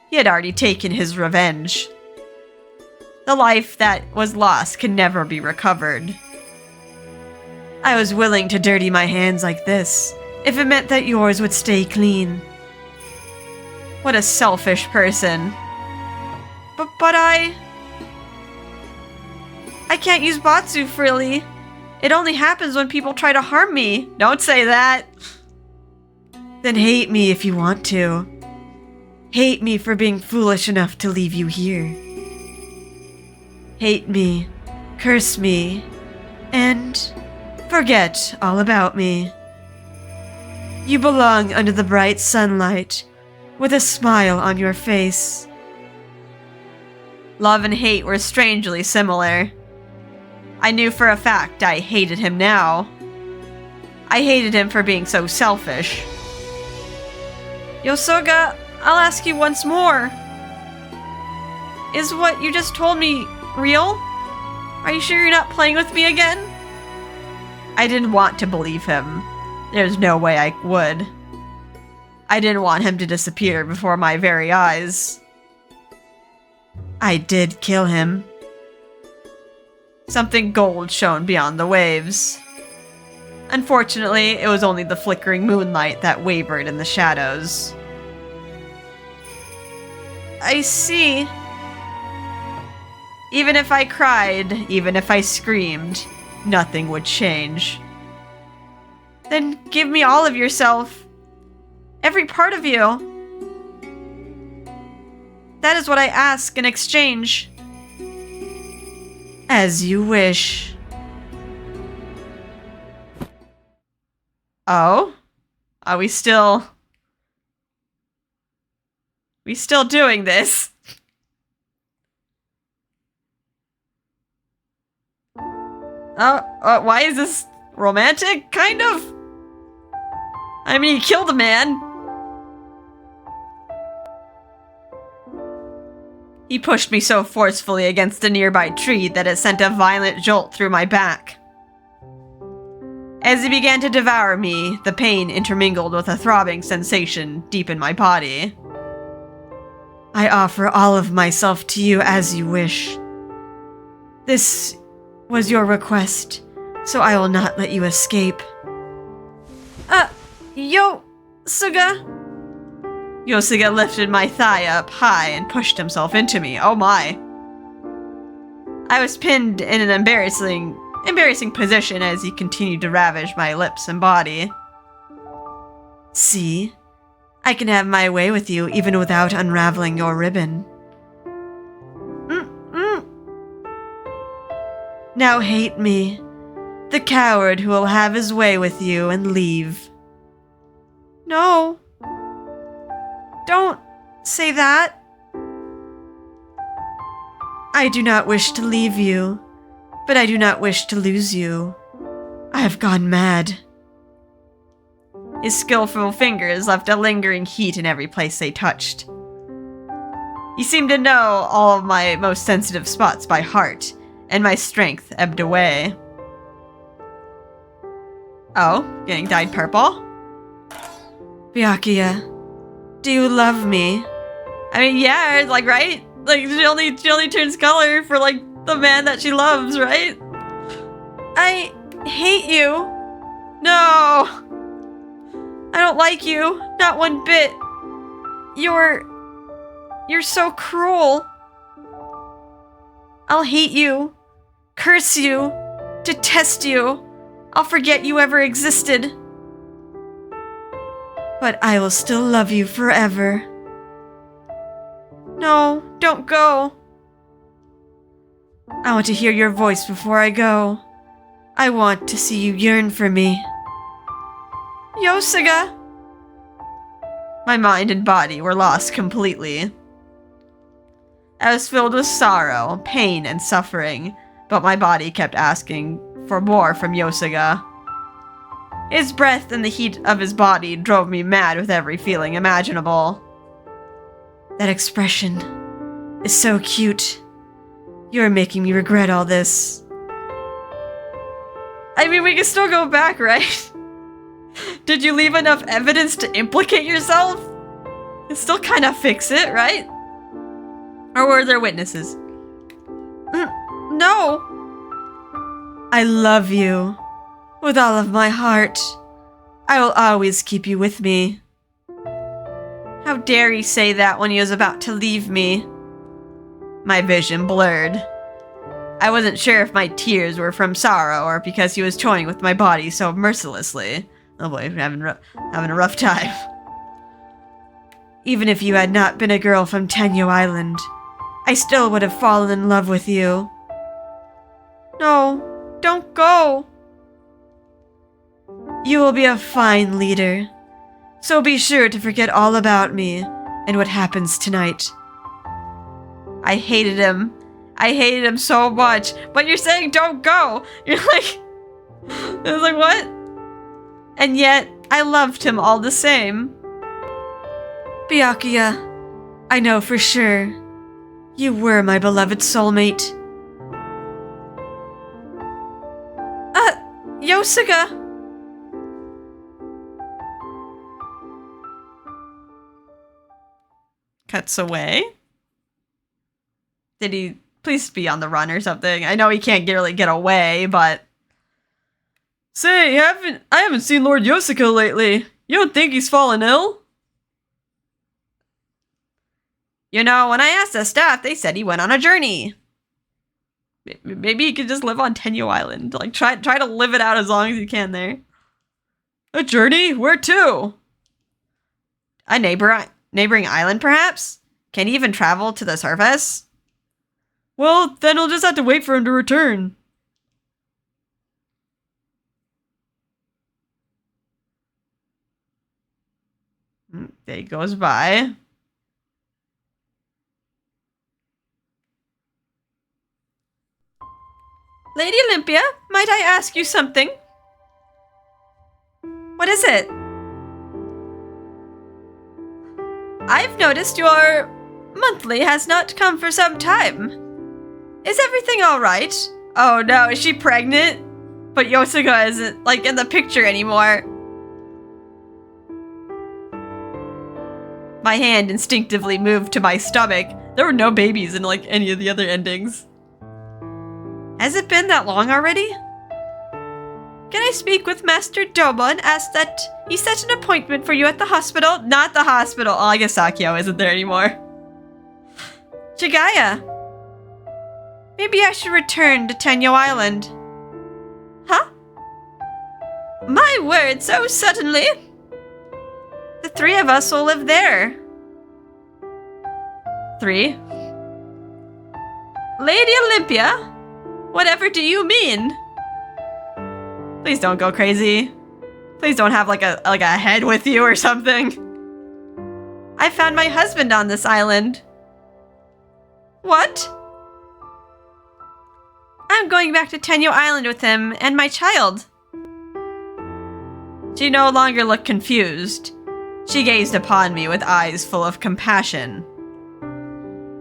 He had already taken his revenge. The life that was lost can never be recovered. I was willing to dirty my hands like this, if it meant that yours would stay clean. What a selfish person. But I can't use Batsu freely. It only happens when people try to harm me. Don't say that. Then hate me if you want to. Hate me for being foolish enough to leave you here. Hate me, curse me, and forget all about me. You belong under the bright sunlight, with a smile on your face. Love and hate were strangely similar. I knew for a fact I hated him now. I hated him for being so selfish. Yosuga, I'll ask you once more. Is what you just told me real? Are you sure you're not playing with me again? I didn't want to believe him. There's no way I would. I didn't want him to disappear before my very eyes. I did kill him. Something gold shone beyond the waves. Unfortunately, it was only the flickering moonlight that wavered in the shadows. I see. Even if I cried, even if I screamed, nothing would change. Then give me all of yourself. Every part of you. That is what I ask in exchange. As you wish. Oh? Are we still doing this? Why is this romantic? Kind of. I mean, he killed a man. He pushed me so forcefully against a nearby tree that it sent a violent jolt through my back. As he began to devour me, the pain intermingled with a throbbing sensation deep in my body. I offer all of myself to you as you wish. This was your request, so I will not let you escape. Yosuga? Yosuga lifted my thigh up high and pushed himself into me. Oh my. I was pinned in an embarrassing position as he continued to ravage my lips and body. See? I can have my way with you even without unraveling your ribbon. Now hate me, the coward who will have his way with you and leave. No. Don't say that. I do not wish to leave you, but I do not wish to lose you. I have gone mad. His skillful fingers left a lingering heat in every place they touched. He seemed to know all of my most sensitive spots by heart, and my strength ebbed away. Oh, getting dyed purple? Byakuya, do you love me? I mean, yeah, like, right? Like, she only turns color for, like, the man that she loves, right? I hate you. No. I don't like you. Not one bit. You're so cruel. I'll hate you. Curse you. Detest you. I'll forget you ever existed. But I will still love you forever. No, don't go. I want to hear your voice before I go. I want to see you yearn for me. Yosuga! My mind and body were lost completely. I was filled with sorrow, pain, and suffering, but my body kept asking for more from Yosuga. His breath and the heat of his body drove me mad with every feeling imaginable. That expression is so cute. You're making me regret all this. I mean, we can still go back, right? Did you leave enough evidence to implicate yourself? You still kind of fix it, right? Or were there witnesses? No. I love you. With all of my heart. I will always keep you with me. How dare he say that when he was about to leave me? My vision blurred. I wasn't sure if my tears were from sorrow or because he was toying with my body so mercilessly. Oh boy, I'm having a rough time. Even if you had not been a girl from Tenyo Island, I still would have fallen in love with you. No, don't go. You will be a fine leader, so be sure to forget all about me and what happens tonight. I hated him. I hated him so much, but you're saying don't go. You're like, I was like, what? And yet, I loved him all the same. Byakuya, I know for sure, you were my beloved soulmate. Yosuga! Cuts away. Did he please be on the run or something? I know he can't really get away, but... Say, I haven't seen Lord Yosuga lately. You don't think he's fallen ill? You know, when I asked the staff, they said he went on a journey. Maybe he could just live on Tenyo Island. Like, try to live it out as long as you can there. A journey? Where to? A neighboring island, perhaps? Can he even travel to the surface? Well, then we'll just have to wait for him to return. Day goes by. Lady Olympia, might I ask you something? What is it? I've noticed your monthly has not come for some time. Is everything alright? Oh no, is she pregnant? But Yosuga isn't, like, in the picture anymore. My hand instinctively moved to my stomach. There were no babies in, like, any of the other endings. Has it been that long already? Can I speak with Master Domo and ask that he set an appointment for you at the hospital? Not the hospital. Oh, I guess Sakyo isn't there anymore. Chigaya. Maybe I should return to Tenyo Island. Huh? My word, so suddenly? The three of us will live there. 3? Lady Olympia? Whatever do you mean? Please don't go crazy. Please don't have like a head with you or something. I found my husband on this island. What? I'm going back to Tenyo Island with him and my child. She no longer looked confused. She gazed upon me with eyes full of compassion.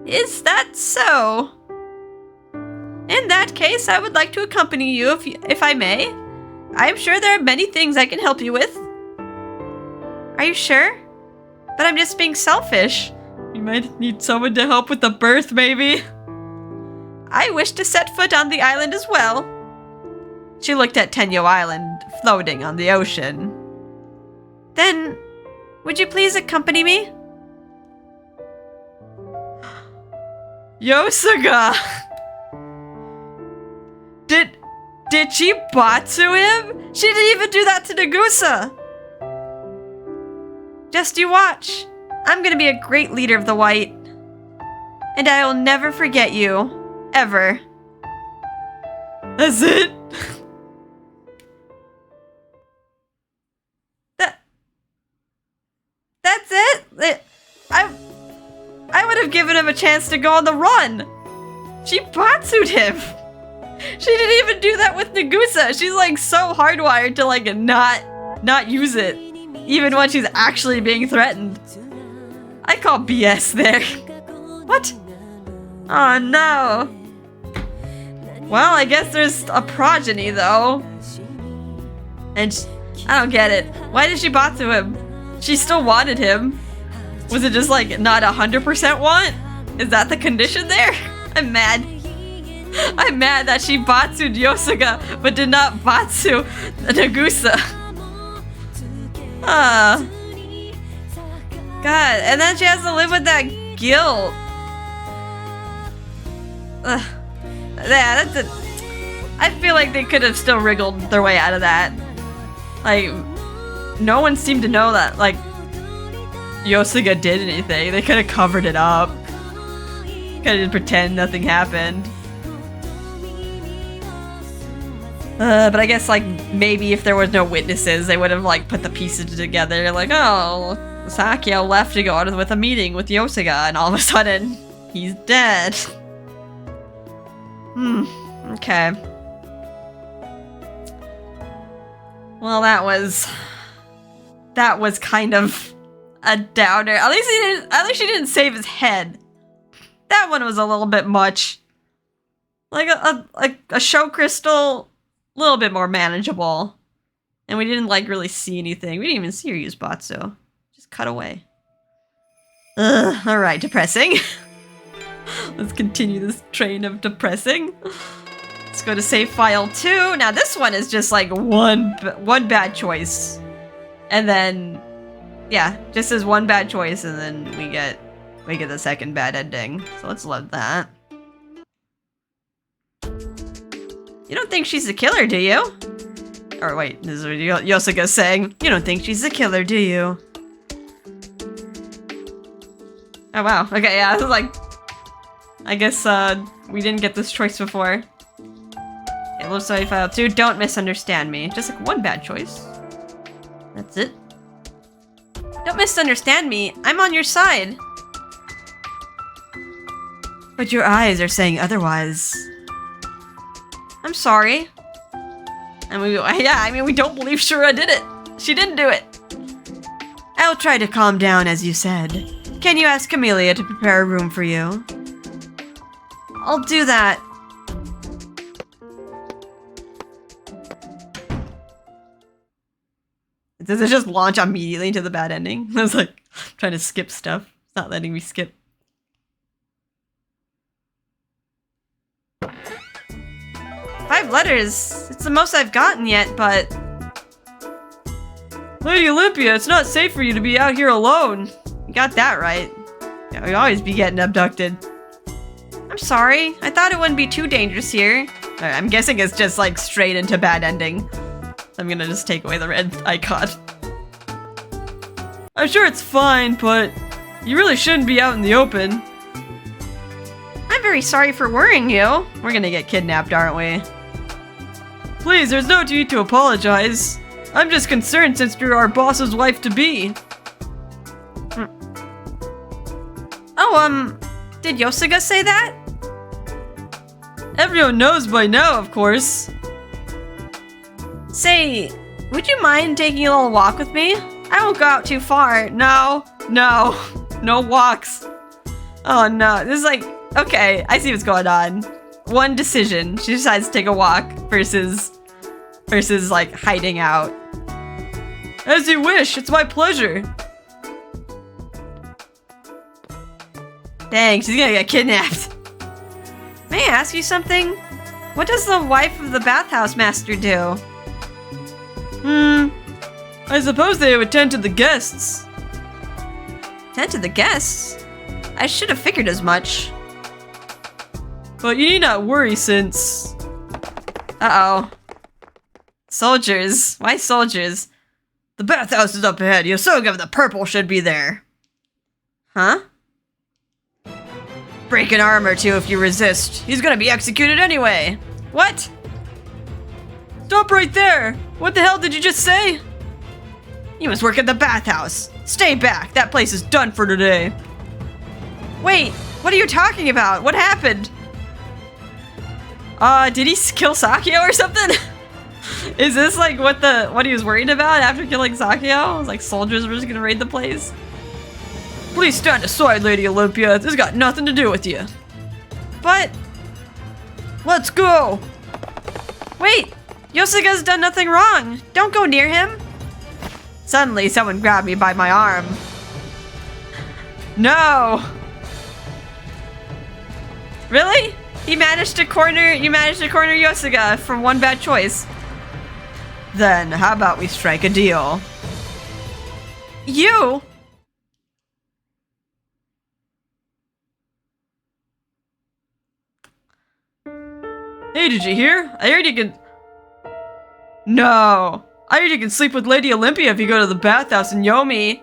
Is that so? In that case, I would like to accompany you if I may. I am sure there are many things I can help you with. Are you sure? But I'm just being selfish. You might need someone to help with the birth, maybe. I wish to set foot on the island as well. She looked at Tenyo Island, floating on the ocean. Then, would you please accompany me? Yosuga! Did she Batsu him? She didn't even do that to Nagusa! Just you watch. I'm gonna be a great leader of the White. And I will never forget you. Ever. That's it? have given him a chance to go on the run. She batsued him. She didn't even do that with Nagusa. She's like so hardwired to like not use it, even when she's actually being threatened. I call BS there. What? Oh no. Well, I guess there's a progeny though. And I don't get it. Why did she batsu him? She still wanted him. Was it just like not 100% want? Is that the condition there? I'm mad. I'm mad that she batsued Yosuga, but did not batsu Nagusa. God, and then she has to live with that guilt. Yeah, that's it. I feel like they could have still wriggled their way out of that. Like, no one seemed to know that, like, Yosuga did anything. They could have covered it up. Could have pretend nothing happened. But I guess, like, maybe if there was no witnesses, they would have, like, put the pieces together. Like, oh, Sakyo left to go out with a meeting with Yosuga, and all of a sudden, he's dead. Okay. Well, that was kind of a downer. At least she didn't save his head. That one was a little bit much. Like a show crystal, a little bit more manageable. And we didn't like really see anything. We didn't even see her use Batsu. Just cut away. Ugh, alright, depressing. Let's continue this train of depressing. Let's go to save file 2. Now this one is just like one bad choice. And then, yeah, just as one bad choice, and then we get the second bad ending. So let's load that. You don't think she's the killer, do you? Or wait, this is what Yosuga's saying. You don't think she's the killer, do you? Oh wow, okay, yeah, I was like, I guess we didn't get this choice before. Okay, low study file 2, don't misunderstand me. Just like one bad choice. That's it. Don't misunderstand me, I'm on your side. But your eyes are saying otherwise. I'm sorry. And we don't believe Shura did it. She didn't do it. I'll try to calm down as you said. Can you ask Camellia to prepare a room for you? I'll do that. Does it just launch immediately into the bad ending? I was like trying to skip stuff. It's not letting me skip. 5 letters. It's the most I've gotten yet, but... Lady Olympia, it's not safe for you to be out here alone. You got that right. Yeah, we always be getting abducted. I'm sorry. I thought it wouldn't be too dangerous here. I'm guessing it's just like straight into bad ending. I'm gonna just take away the red icon. I'm sure it's fine, but you really shouldn't be out in the open. I'm very sorry for worrying you. We're gonna get kidnapped, aren't we? Please, there's no need to apologize. I'm just concerned since you're our boss's wife-to-be. Oh, did Yosuga say that? Everyone knows by now, of course. Say, would you mind taking a little walk with me? I won't go out too far. No walks. Oh no, this is like, okay, I see what's going on. One decision, she decides to take a walk versus like hiding out. As you wish, it's my pleasure. Dang, she's gonna get kidnapped. May I ask you something? What does the wife of the bathhouse master do? I suppose they would tend to the guests. Tend to the guests? I should have figured as much. But you need not worry since... Uh-oh. Soldiers. Why soldiers? The bathhouse is up ahead. Yosuga of the purple should be there. Huh? Break an arm or two if you resist. He's gonna be executed anyway. What? Stop right there! What the hell did you just say? You must work at the bathhouse. Stay back. That place is done for today. Wait, what are you talking about? What happened? Did he kill Sakio or something? Is this like what he was worried about after killing Sakio? It was like soldiers were just gonna raid the place? Please stand aside, Lady Olympia. This got nothing to do with you. But let's go. Wait, Yosuga's done nothing wrong. Don't go near him. Suddenly, someone grabbed me by my arm. No. Really? You managed to corner Yosuga from one bad choice. Then, how about we strike a deal? You? Hey, did you hear? I heard you can... No. I heard you can sleep with Lady Olympia if you go to the bathhouse in Yomi.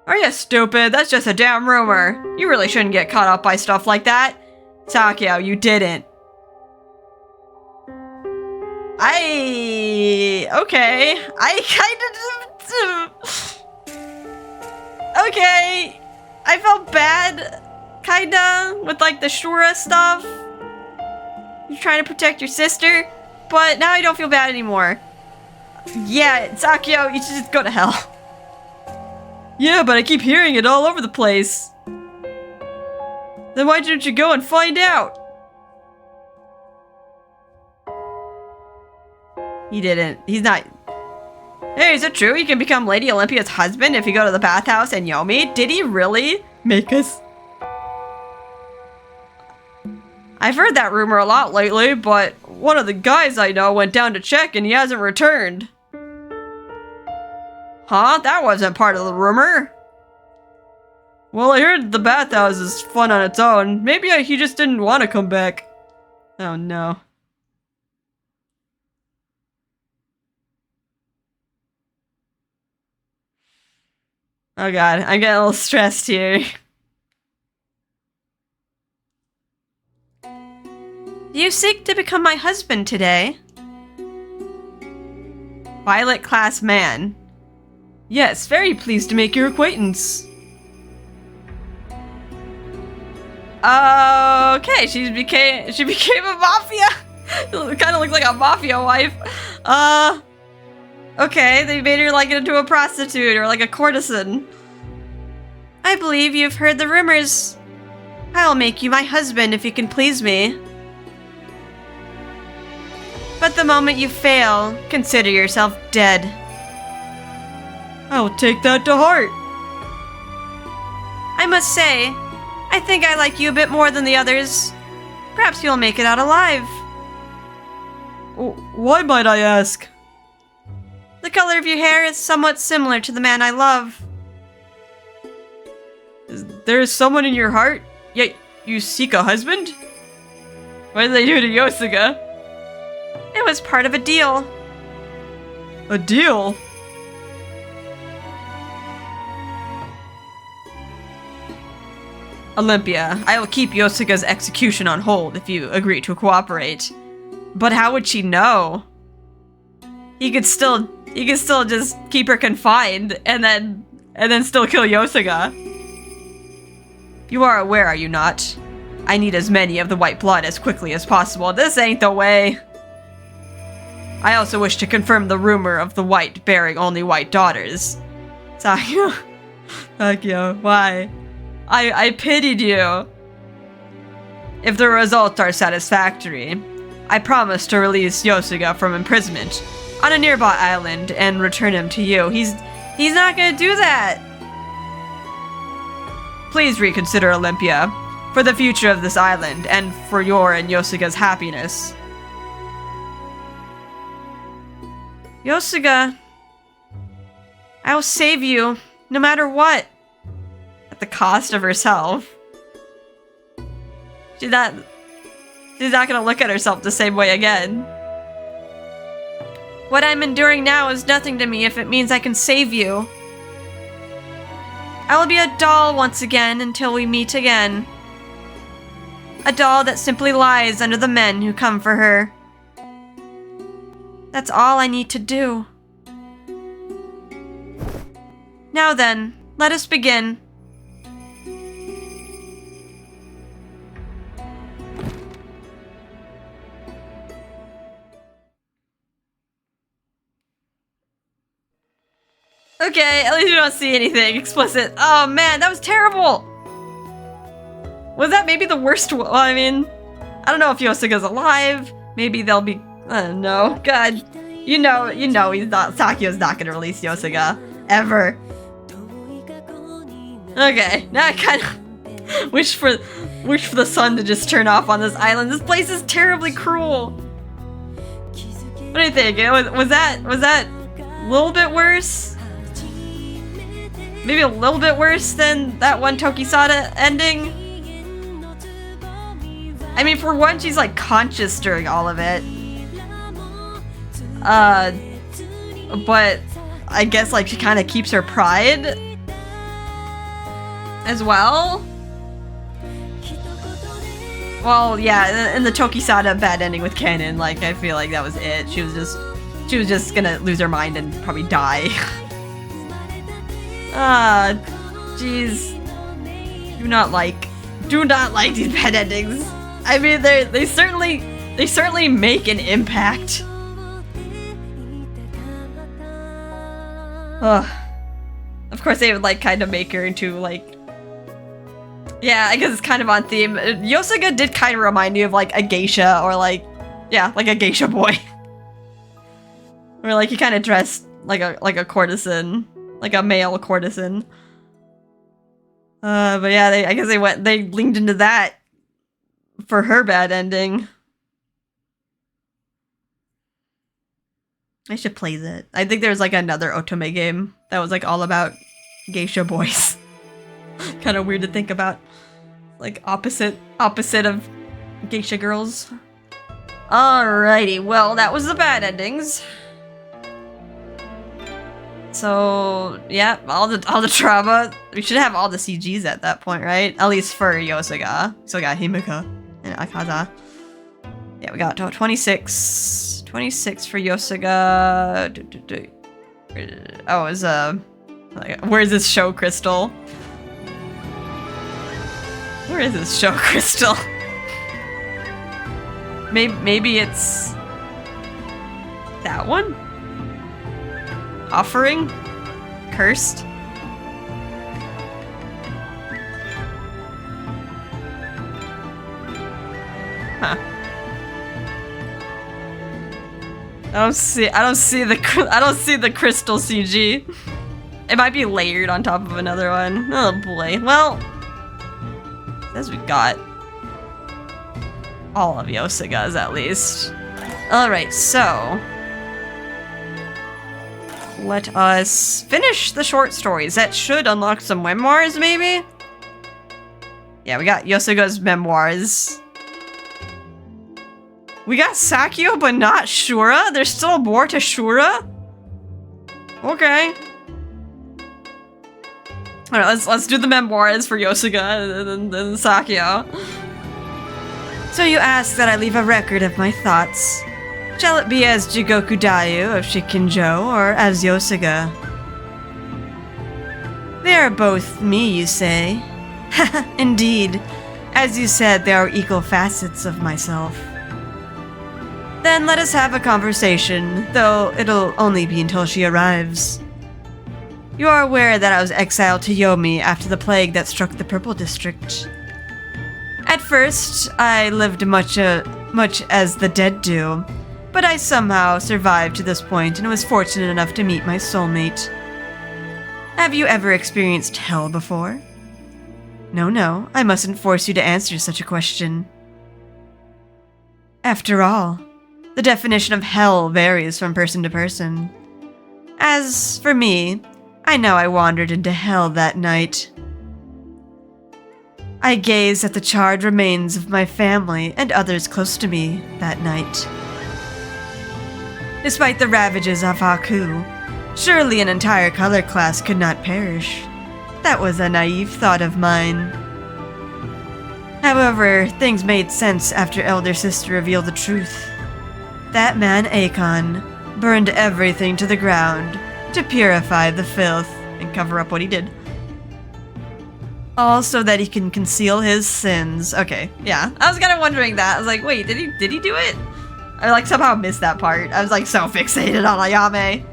Are you stupid? That's just a damn rumor. You really shouldn't get caught up by stuff like that. Sakio, you didn't. Okay. Okay. I felt bad, kinda, with like the Shura stuff. You're trying to protect your sister, but now I don't feel bad anymore. Yeah, Sakio, you should just go to hell. Yeah, but I keep hearing it all over the place. Then why didn't you go and find out? He didn't. He's not. Hey, is it true you can become Lady Olympia's husband if you go to the bathhouse in Yomi? Did he really make us? I've heard that rumor a lot lately, but one of the guys I know went down to check and he hasn't returned. Huh? That wasn't part of the rumor. Well, I heard the bathhouse is fun on its own. Maybe he just didn't want to come back. Oh no. Oh god, I'm getting a little stressed here. Do you seek to become my husband today? Violet class man. Yes, very pleased to make your acquaintance. Okay, she became a mafia. Kind of looks like a mafia wife. Okay, they made her like into a prostitute or like a courtesan. I believe you've heard the rumors. I'll make you my husband if you can please me. But the moment you fail, consider yourself dead. I'll take that to heart. I must say, I think I like you a bit more than the others. Perhaps you'll make it out alive. Why might I ask? The color of your hair is somewhat similar to the man I love. There is someone in your heart, yet you seek a husband? What did they do to Yosuga? It was part of a deal. A deal? Olympia, I will keep Yosuga's execution on hold if you agree to cooperate. But how would she know? He could still just keep her confined and then still kill Yosuga. You are aware, are you not? I need as many of the white blood as quickly as possible. This ain't the way. I also wish to confirm the rumor of the white bearing only white daughters. Sakio. Sakio, why? I pitied you. If the results are satisfactory, I promise to release Yosuga from imprisonment on a nearby island and return him to you. He's not gonna do that. Please reconsider, Olympia, for the future of this island and for your and Yosuga's happiness. Yosuga, I will save you, no matter what. At the cost of herself. She's not gonna look at herself the same way again. What I'm enduring now is nothing to me if it means I can save you. I will be a doll once again until we meet again. A doll that simply lies under the men who come for her. That's all I need to do. Now then, let us begin. Okay, at least you don't see anything explicit. Oh man, that was terrible! Was that maybe the worst one? Well, I mean, I don't know if Yosuga's alive. Maybe they'll be... I don't know. God. You know he's not... Sakyo's not gonna release Yosuga. Ever. Okay, now I kind of wish for the sun to just turn off on this island. This place is terribly cruel. What do you think? Was that a little bit worse? Maybe a little bit worse than that one Tokisada ending? I mean, for one, she's like conscious during all of it. But I guess like she kind of keeps her pride as well. Well, yeah, in the Tokisada bad ending with Kanon, like I feel like that was it. She was just gonna lose her mind and probably die. Jeez. Do not like these bad endings. I mean, they certainly make an impact. Ugh. Of course, they would like kind of make her into like. Yeah, I guess it's kind of on theme. Yosuga did kind of remind me of like a geisha or like, yeah, like a geisha boy. Or like he kind of dressed like a courtesan, like a male courtesan. But yeah, I guess they leaned into that for her bad ending. I should play that. I think there's like another Otome game that was like all about geisha boys. Kind of weird to think about. Like opposite of geisha girls. Alrighty, well that was the bad endings. So yeah, all the trauma. We should have all the CGs at that point, right? At least for Yosuga. So we got Himika and Akaza. Yeah, we got 26 for Yosuga. Oh, it was like, where's this show crystal? Where is this show crystal? Maybe it's that one? Offering? Cursed? Huh. I don't see the crystal CG. It might be layered on top of another one. Oh boy. Well, as we got all of Yosuga's at least. Alright, so let us finish the short stories. That should unlock some memoirs, maybe? Yeah, we got Yosuga's memoirs. We got Sakyo, but not Shura? There's still more to Shura? Okay. Alright, let's do the memoirs for Yosuga and then Sakyo. So you ask that I leave a record of my thoughts. Shall it be as Jigoku Dayu of Shikinjo or as Yosuga? They are both me, you say? Indeed. As you said, they are equal facets of myself. Then let us have a conversation, though it'll only be until she arrives. You are aware that I was exiled to Yomi after the plague that struck the Purple District. At first, I lived much as the dead do, but I somehow survived to this point and was fortunate enough to meet my soulmate. Have you ever experienced hell before? No, I mustn't force you to answer such a question. After all, the definition of hell varies from person to person. As for me, I know I wandered into hell that night. I gazed at the charred remains of my family and others close to me that night. Despite the ravages of Haku, surely an entire color class could not perish. That was a naive thought of mine. However, things made sense after Elder Sister revealed the truth. That man Akon burned everything to the ground to purify the filth and cover up what he did. All so that he can conceal his sins. Okay, yeah. I was kind of wondering that. I was like, wait, did he do it? I like somehow missed that part. I was like so fixated on Ayame.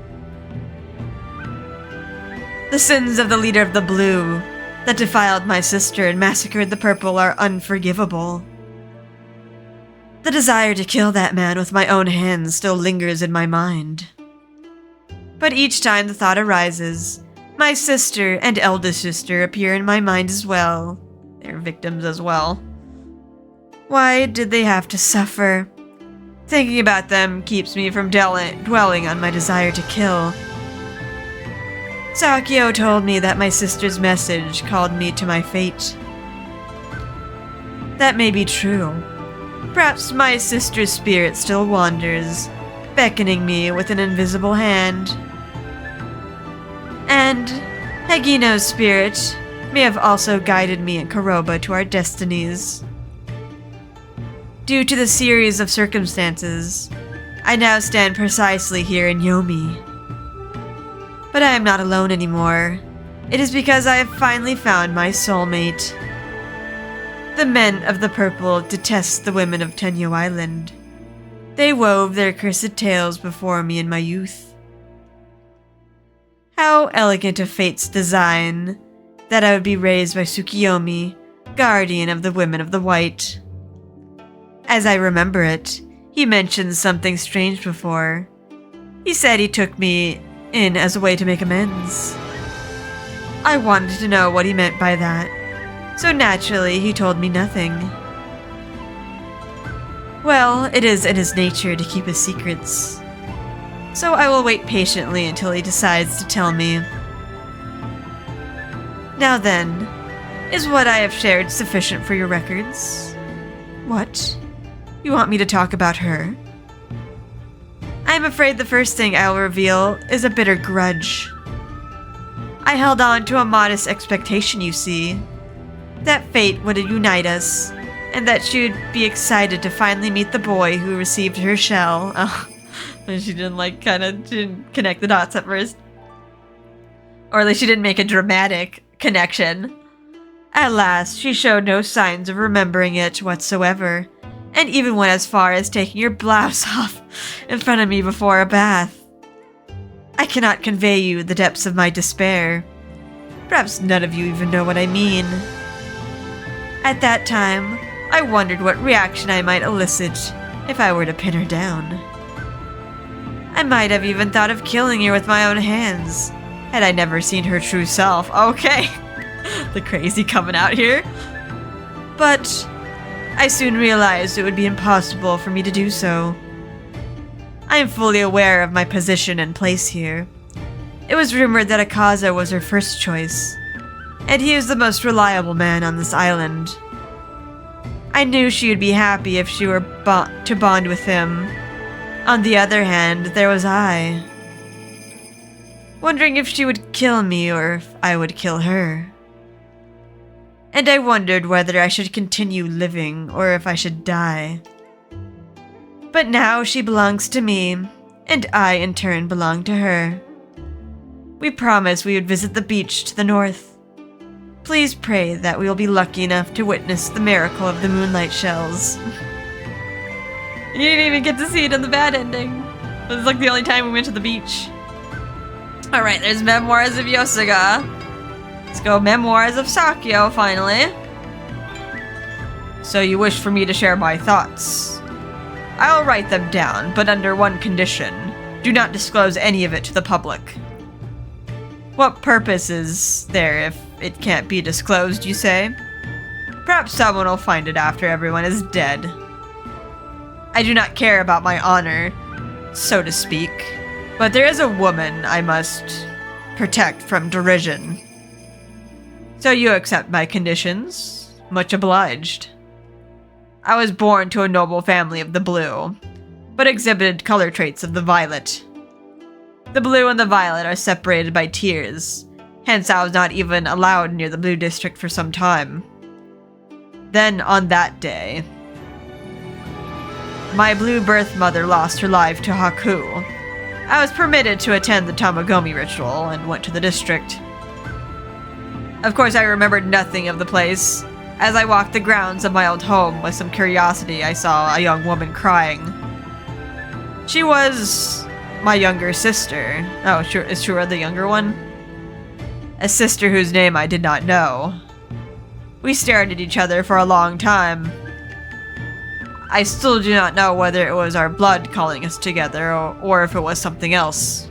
The sins of the leader of the Blue that defiled my sister and massacred the Purple are unforgivable. The desire to kill that man with my own hands still lingers in my mind. But each time the thought arises, my sister and eldest sister appear in my mind as well. They're victims as well. Why did they have to suffer? Thinking about them keeps me from dwelling on my desire to kill. Sakyo told me that my sister's message called me to my fate. That may be true. Perhaps my sister's spirit still wanders, beckoning me with an invisible hand. And Hagino's spirit may have also guided me and Kuroba to our destinies. Due to the series of circumstances, I now stand precisely here in Yomi. But I am not alone anymore. It is because I have finally found my soulmate. The men of the Purple detest the women of Tenyo Island. They wove their cursed tales before me in my youth. How elegant of fate's design that I would be raised by Tsukiyomi, guardian of the women of the White. As I remember it, he mentioned something strange before. He said he took me in as a way to make amends. I wanted to know what he meant by that, so naturally he told me nothing. Well, it is in his nature to keep his secrets, so I will wait patiently until he decides to tell me. Now then, is what I have shared sufficient for your records? What? You want me to talk about her? I'm afraid the first thing I'll reveal is a bitter grudge. I held on to a modest expectation, you see, that fate would unite us, and that she would be excited to finally meet the boy who received her shell. Oh, she didn't connect the dots at first. Or at least she didn't make a dramatic connection. At last, she showed no signs of remembering it whatsoever, and even went as far as taking her blouse off in front of me before a bath. I cannot convey you the depths of my despair. Perhaps none of you even know what I mean. At that time, I wondered what reaction I might elicit if I were to pin her down. I might have even thought of killing her with my own hands, had I never seen her true self. Okay, the crazy coming out here. But I soon realized it would be impossible for me to do so. I am fully aware of my position and place here. It was rumored that Akaza was her first choice, and he is the most reliable man on this island. I knew she would be happy if she were to bond with him. On the other hand, there was I, wondering if she would kill me or if I would kill her. And I wondered whether I should continue living or if I should die. But now she belongs to me, and I in turn belong to her. We promised we would visit the beach to the north. Please pray that we will be lucky enough to witness the miracle of the moonlight shells. You didn't even get to see it in the bad ending. It was like the only time we went to the beach. Alright, there's Memoirs of Yosuga. Let's go Memoirs of Sakyo, finally. So you wish for me to share my thoughts. I'll write them down, but under one condition. Do not disclose any of it to the public. What purpose is there if it can't be disclosed, you say? Perhaps someone will find it after everyone is dead. I do not care about my honor, so to speak, but there is a woman I must protect from derision. So you accept my conditions? Much obliged. I was born to a noble family of the blue, but exhibited color traits of the violet. The blue and the violet are separated by tears, hence I was not even allowed near the blue district for some time. Then, on that day, my blue birth mother lost her life to Haku. I was permitted to attend the Tamagomi ritual and went to the district. Of course, I remembered nothing of the place. As I walked the grounds of my old home with some curiosity, I saw a young woman crying. She was my younger sister. Oh, sure, is Shura the younger one? a sister whose name I did not know. We stared at each other for a long time. I still do not know whether it was our blood calling us together or if it was something else.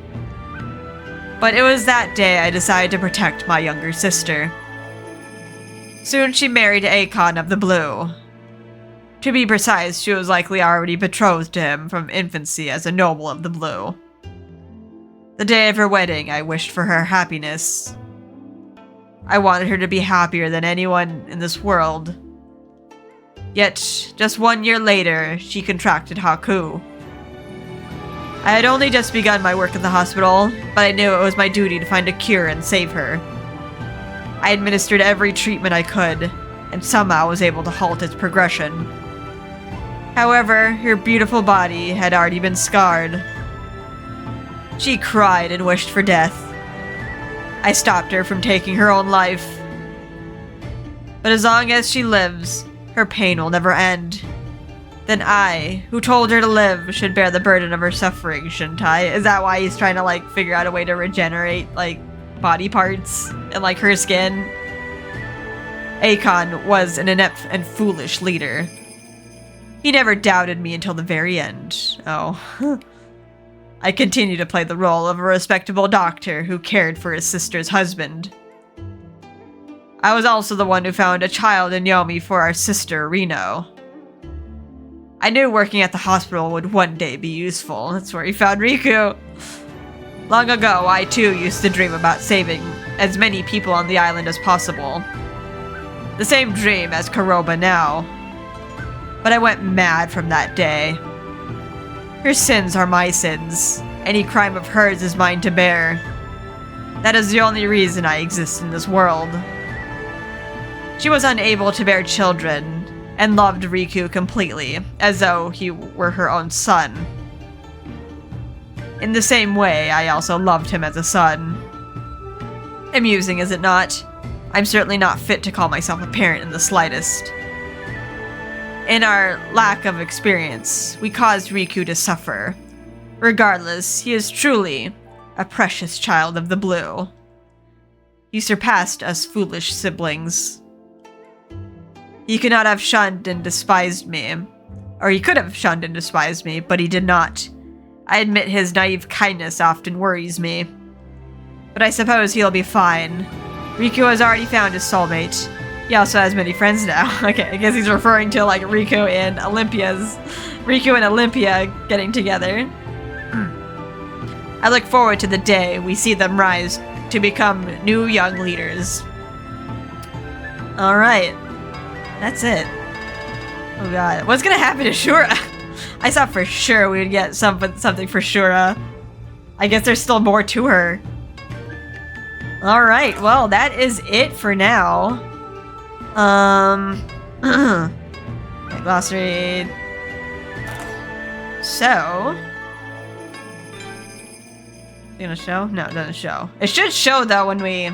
But it was that day I decided to protect my younger sister. Soon she married Akon of the Blue. To be precise, she was likely already betrothed to him from infancy as a noble of the Blue. The day of her wedding, I wished for her happiness. I wanted her to be happier than anyone in this world. Yet, just 1 year later, she contracted Haku. I had only just begun my work at the hospital, but I knew it was my duty to find a cure and save her. I administered every treatment I could, and somehow was able to halt its progression. However, her beautiful body had already been scarred. She cried and wished for death. I stopped her from taking her own life. But as long as she lives, her pain will never end. Then I, who told her to live, should bear the burden of her suffering, shouldn't I? Is that why he's trying to, like, figure out a way to regenerate, like, body parts and, like, her skin? Akon was an inept and foolish leader. He never doubted me until the very end. Oh. I continued to play the role of a respectable doctor who cared for his sister's husband. I was also the one who found a child in Yomi for our sister, Reno. I knew working at the hospital would one day be useful. That's where he found Riku. Long ago, I too used to dream about saving as many people on the island as possible. The same dream as Kuroba now. But I went mad from that day. Her sins are my sins. Any crime of hers is mine to bear. That is the only reason I exist in this world. She was unable to bear children, and loved Riku completely, as though he were her own son. In the same way, I also loved him as a son. Amusing, is it not? I'm certainly not fit to call myself a parent in the slightest. In our lack of experience, we caused Riku to suffer. Regardless, he is truly a precious child of the Blue. He surpassed us foolish siblings. He could not have shunned and despised me. Or he could have shunned and despised me, but he did not. I admit his naive kindness often worries me. But I suppose he'll be fine. Riku has already found his soulmate. He also has many friends now. Okay, I guess he's referring to, like, Riku and Olympia getting together. I look forward to the day we see them rise to become new young leaders. Alright. That's it. Oh god. What's gonna happen to Shura? I thought for sure we would get something for Shura. I guess there's still more to her. Alright, well, that is it for now. Okay, glossary. So... Is it gonna show? No, it doesn't show. It should show, though, when we...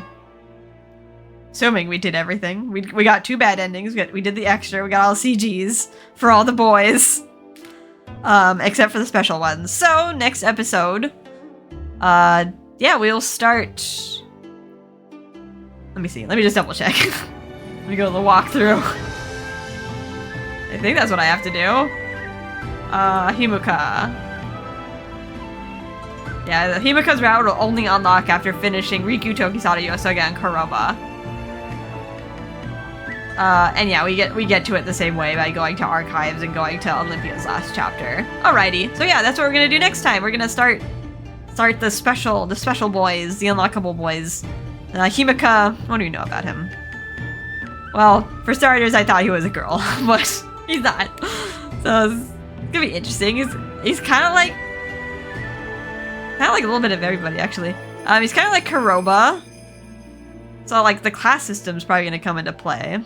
Assuming we did everything. We got 2 bad endings. We did the extra. We got all CGs for all the boys. Except for the special ones. So, next episode. Yeah, we'll start... Let me see. Let me just double check. Let me go to the walkthrough. I think that's what I have to do. Himuka. Yeah, the Himuka's route will only unlock after finishing Riku, Tokisada, Yosuga, and Kuroba. And yeah, we get to it the same way by going to archives and going to Olympia's last chapter. Alrighty, so yeah, that's what we're gonna do next time. We're gonna start the special boys, the unlockable boys. Himuka, what do you know about him? Well, for starters, I thought he was a girl, but he's not. So it's gonna be interesting. He's kind of like a little bit of everybody, actually. He's kind of like Kuroba. So like the class system's probably gonna come into play.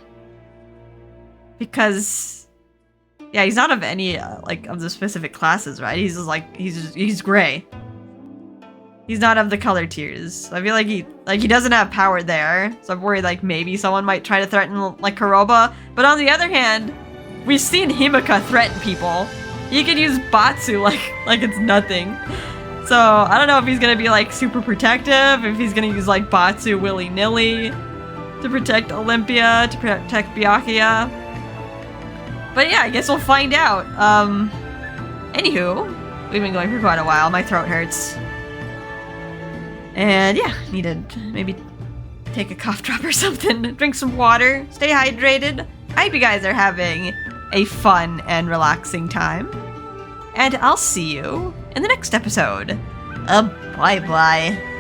Because, yeah, he's not of any, like, of the specific classes, right? He's just, like, he's gray. He's not of the color tiers. So I feel like he doesn't have power there. So I'm worried, like, maybe someone might try to threaten, like, Kuroba. But on the other hand, we've seen Himuka threaten people. He can use Batsu like it's nothing. So I don't know if he's gonna be like super protective, if he's gonna use like Batsu willy-nilly to protect Olympia, to protect Byakuya. But yeah, I guess we'll find out. Anywho, we've been going for quite a while. My throat hurts. And yeah, need to maybe take a cough drop or something. Drink some water. Stay hydrated. I hope you guys are having a fun and relaxing time. And I'll see you in the next episode. Bye-bye.